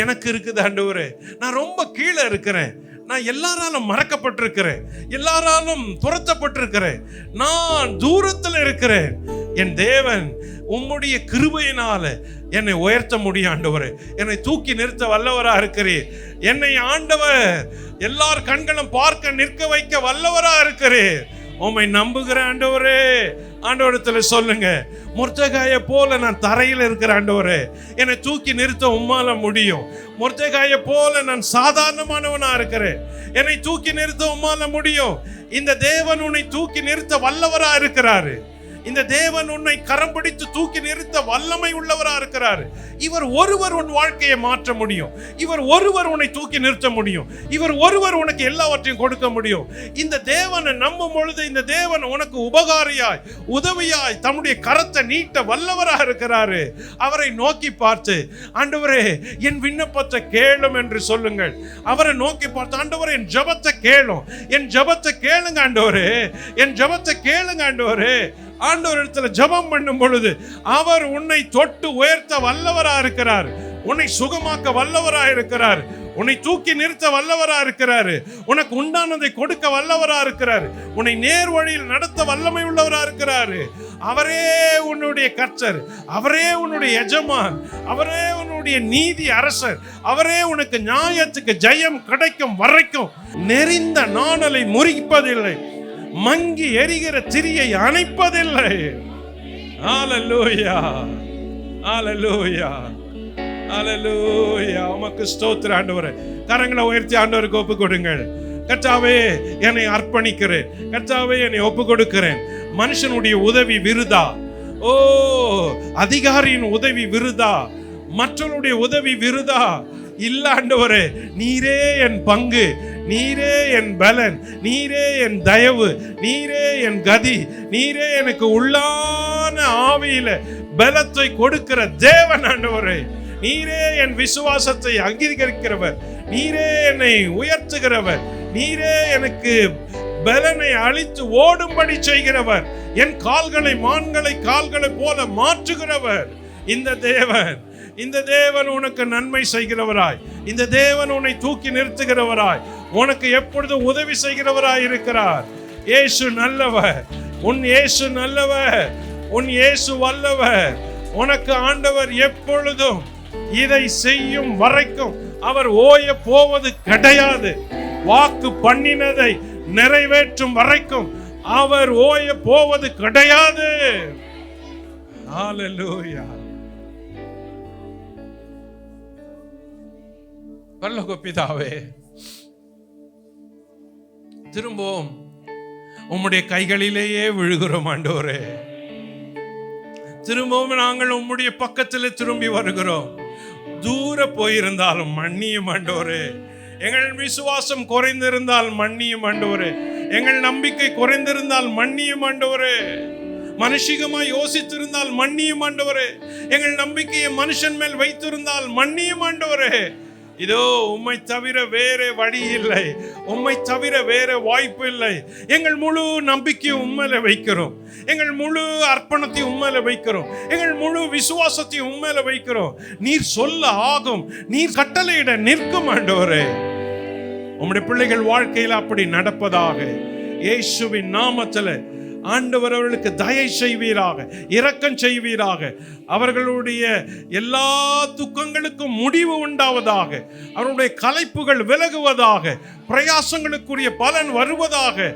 எனக்கு இருக்குது ஆண்டவரே. நான் ரொம்ப கீழே இருக்கிறேன். நான் எல்லாராலும் மறக்கப்பட்டிருக்கிறேன். எல்லாராலும் துரத்தப்பட்டிருக்கிறேன். நான் தூரத்தில் இருக்கிறேன். என் தேவன் உம்முடைய கிருபையினால என்னை உயர்த்த முடியும் ஆண்டவரே. என்னை தூக்கி நிறுத்த வல்லவரா இருக்கிறீர். என்னை ஆண்டவர் எல்லார் கண்களும் பார்க்க நிற்க வைக்க வல்லவரா இருக்கிறீர். உம்மை நம்புகிற ஆண்டவரே. ஆண்டவரத்துல சொல்லுங்க, மொர்தெகாயை போல நான் தரையில் இருக்கிற ஆண்டவரே, என்னை தூக்கி நிறுத்த உம்மால முடியும். மொர்தெகாயை போல நான் சாதாரணமானவனா இருக்கிறேன். என்னை தூக்கி நிறுத்த உம்மால முடியும். இந்த தேவன் உன்னை தூக்கி நிறுத்த வல்லவரா இருக்கிறாரு. இந்த தேவன் உன்னை கரம் பிடித்து தூக்கி நிறுத்த வல்லமை உள்ளவரா இருக்கிறார். இவர் ஒருவர் உன் வாழ்க்கையை மாற்ற முடியும். இவர் ஒருவர் உன்னை தூக்கி நிறுத்த முடியும். இவர் ஒருவர் உனக்கு எல்லாவற்றையும் கொடுக்க முடியும். இந்த தேவனை நம்பும் பொழுது இந்த தேவன் உனக்கு உபகாரியாய் உதவியாய் தம்முடைய கரத்தை நீட்ட வல்லவரா இருக்கிறாரு. அவரை நோக்கி பார்த்து, ஆண்டவரே என் விண்ணப்பத்தை கேளும் என்று சொல்லுங்கள். அவரை நோக்கி பார்த்து, ஆண்டவரே என் ஜெபத்தை கேளும், என் ஜெபத்தை கேளுங்க ஆண்டவரே, என் ஜெபத்தை கேளுங்க ஆண்டவரே. ஆண்டவர் இடத்துல ஜெபம் பண்ணும் பொழுது அவர் உன்னை தொட்டு உயர்த்த வல்லவரா இருக்கிறார். உன்னை சுகமாக்க வல்லவரா இருக்கிறார். உன்னை தூக்கி நிறுத்த வல்லவரா இருக்கிறாரு. உனக்கு உண்டானதை கொடுக்க வல்லவரா இருக்கிறார். உன்னை நேர் வழியில் நடத்த வல்லமை உள்ளவரா இருக்கிறாரு. அவரே உன்னுடைய கர்த்தர். அவரே உன்னுடைய எஜமான். அவரே உன்னுடைய நீதி அரசர். அவரே உனக்கு நியாயத்துக்கு ஜெயம் கிடைக்கும் வரைக்கும் நெறிந்த நாணலை முறிப்பதில்லை, மங்கி எரிகிற திரியை அணைப்பதில்லை. ஹல்லேலூயா, ஹல்லேலூயா, ஹல்லேலூயா. உமக்கு ஸ்தோத்திரம் ஆண்டவரே. கரங்களை உயர்த்தி ஆண்டவருக்கு ஒப்பு கொடுங்கள். கர்த்தாவே என்னை அர்ப்பணிக்கிறேன். கர்த்தாவே என்னை ஒப்பு கொடுக்கிறேன். மனுஷனுடைய உதவி விருதா. ஓ, அதிகாரியின் உதவி விருதா, மற்றவருடைய உதவி விருதா இல்ல ஆண்டவரே. நீரே என் பங்கு, நீரே என் பலன், நீரே என் தயவு, நீரே என் கதி, நீரே எனக்கு உள்ளான ஆவியில பலத்தை கொடுக்கிற தேவன் ஆண்டவரே. நீரே என் விசுவாசத்தை அங்கீகரிக்கிறவர், நீரே என்னை உயர்த்துகிறவர், நீரே எனக்கு பலனை அழித்து ஓடும்படி செய்கிறவர், என் கால்களை மான்களை கால்களை போல மாற்றுகிறவர். இந்த தேவன் உனக்கு நன்மை செய்கிறவராய், இந்த தேவன் உன்னை தூக்கி நிறுத்துகிறவராய், உனக்கு எப்பொழுது உதவி செய்கிறவராய் இருக்கிறார். இயேசு நல்லவர், உன் இயேசு நல்லவர், உன் இயேசு வல்லவர். உனக்கு ஆண்டவர் எப்பொழுதும் இதை செய்யும் வரைக்கும் அவர் ஓய போவது கிடையாது. வாக்கு பண்ணினதை நிறைவேற்றும் வரைக்கும் அவர் ஓய போவது கிடையாது. ஹல்லேலூயா. பரலோக பிதாவே, திரும்பவும் உம்முடைய கைகளிலேயே விழுகிறோம் ஆண்டவரே. திரும்பவும் நாங்கள் உம்முடைய பக்கத்தில் திரும்பி வருகிறோம். தூர போயிருந்தாலும் மன்னியும் ஆண்டவரே. எங்கள் விசுவாசம் குறைந்திருந்தால் மன்னியும் ஆண்டவரே. எங்கள் நம்பிக்கை குறைந்திருந்தால் மன்னியும் ஆண்டவரே. மனுஷிகமாய் யோசித்திருந்தால் மன்னியும் ஆண்டவரே. எங்கள் நம்பிக்கையை மனுஷன் மேல் வைத்திருந்தால் மன்னியும் ஆண்டவரே. இதோ உம்மை தவிர வேற வழி இல்லை, உம்மை தவிர வேற வாய்ப்பு இல்லை. எங்கள் முழு நம்பிக்கையும் உண்மையில வைக்கிறோம். எங்கள் முழு அர்ப்பணத்தையும் உண்மையில வைக்கிறோம். எங்கள் முழு விசுவாசத்தையும் உண்மையில வைக்கிறோம். நீர் சொல்ல ஆகும், நீர் கட்டளையிட நிற்கும் ஆண்டவரே. உம்முடைய பிள்ளைகள் வாழ்க்கையில் அப்படி நடப்பதாக இயேசுவின் நாமத்தில் ஆண்டவர் அவர்களுக்கு தயை செய்வீராக, இரக்கம் செய்வீராக. அவர்களுடைய எல்லா துக்கங்களுக்கும் முடிவு உண்டாவதாக, அவருடைய களைப்புகள் விலகுவதாக, பிரயாசங்களுக்குரிய பலன் வருவதாக,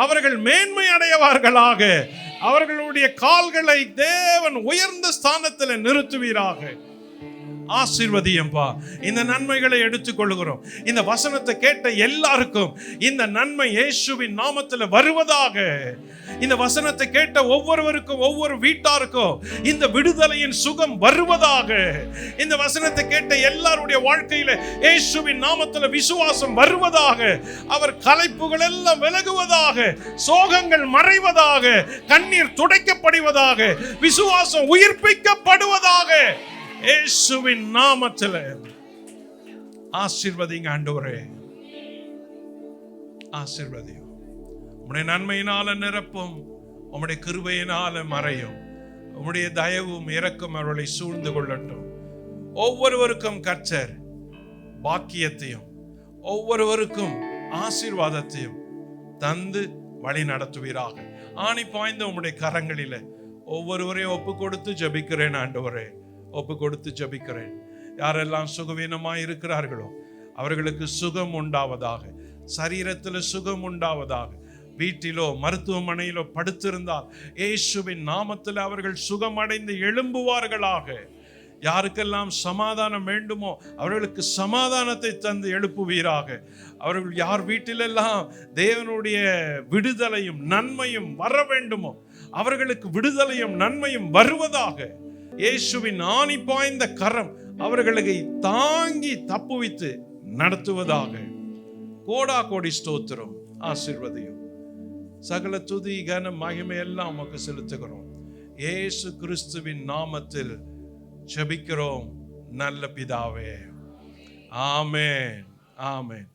அவர்கள் மேன்மை அடைவார்களாக. அவர்களுடைய கால்களை தேவன் உயர்ந்த ஸ்தானத்தில் நிறுத்துவீராக. ஆசீர்வதியம்பா. இந்த நன்மைகளை எடுத்துக்கொள்கிறோம். இந்த வசனத்தை கேட்ட எல்லாருக்கும் இந்த நன்மை இயேசுவின் நாமத்தில் வருவதாக. இந்த வசனத்தை கேட்ட ஒவ்வொருவருக்கும், ஒவ்வொரு வீட்டாருக்கும் இந்த விடுதலையின் சுகம் வருவதாக. இந்த வசனத்தை கேட்ட எல்லாருடைய வாழ்க்கையில இயேசுவின் நாமத்தில் விசுவாசம் வருவதாக. அவர் களைப்புகள் எல்லாம் விலகுவதாக, சோகங்கள் மறைவதாக, கண்ணீர் துடைக்கப்படுவதாக, விசுவாசம் உயிர்ப்பிக்கப்படுவதாக. இயேசுவின் நாமத்தில் ஆசீர்வதிங்க ஆண்டவரே, ஆசீர்வதியும். உம்முடைய நன்மையினால நிரப்பும், உம்முடைய கிருபையினால மறையும். உம்முடைய தயவும் இரக்கம் அவர்களை சூழ்ந்து கொள்ளட்டும். ஒவ்வொருவருக்கும் கர்த்தர் பாக்கியத்தையும் ஒவ்வொருவருக்கும் ஆசீர்வாதத்தையும் தந்து வழி நடத்துவீராக. ஆணி பாய்ந்த உம்முடைய கரங்களில ஒவ்வொருவரையும் ஒப்பு கொடுத்து ஜபிக்கிறேன் ஆண்டவரே, ஒப்பு கொடுத்து ஜபிக்கிறேன். யாரெல்லாம் சுகவீனமாய் இருக்கிறார்களோ அவர்களுக்கு சுகம் உண்டாவதாக, சரீரத்தில் சுகம் உண்டாவதாக. வீட்டிலோ மருத்துவமனையிலோ படுத்திருந்தால் இயேசுவின் நாமத்தில் அவர்கள் சுகமடைந்து எழும்புவார்களாக. யாருக்கெல்லாம் சமாதானம் வேண்டுமோ அவர்களுக்கு சமாதானத்தை தந்து எழுப்புவீராக. அவர்கள் யார் வீட்டிலெல்லாம் தேவனுடைய விடுதலையும் நன்மையும் வர வேண்டுமோ அவர்களுக்கு விடுதலையும் நன்மையும் வருவதாக. இயேசுவின் ஆணி பாய்ந்த கரம் அவர்களை தாங்கி தப்புவித்து நடத்துவதாக. கோடா கோடி ஸ்தோத்திரம், ஆசீர்வதியும். சகல துதி கன மகிமை எல்லாம் உமக்கு செலுத்துகிறோம். இயேசு கிறிஸ்துவின் நாமத்தில் ஜெபிக்கிறோம் நல்ல பிதாவே. ஆமென், ஆமென்.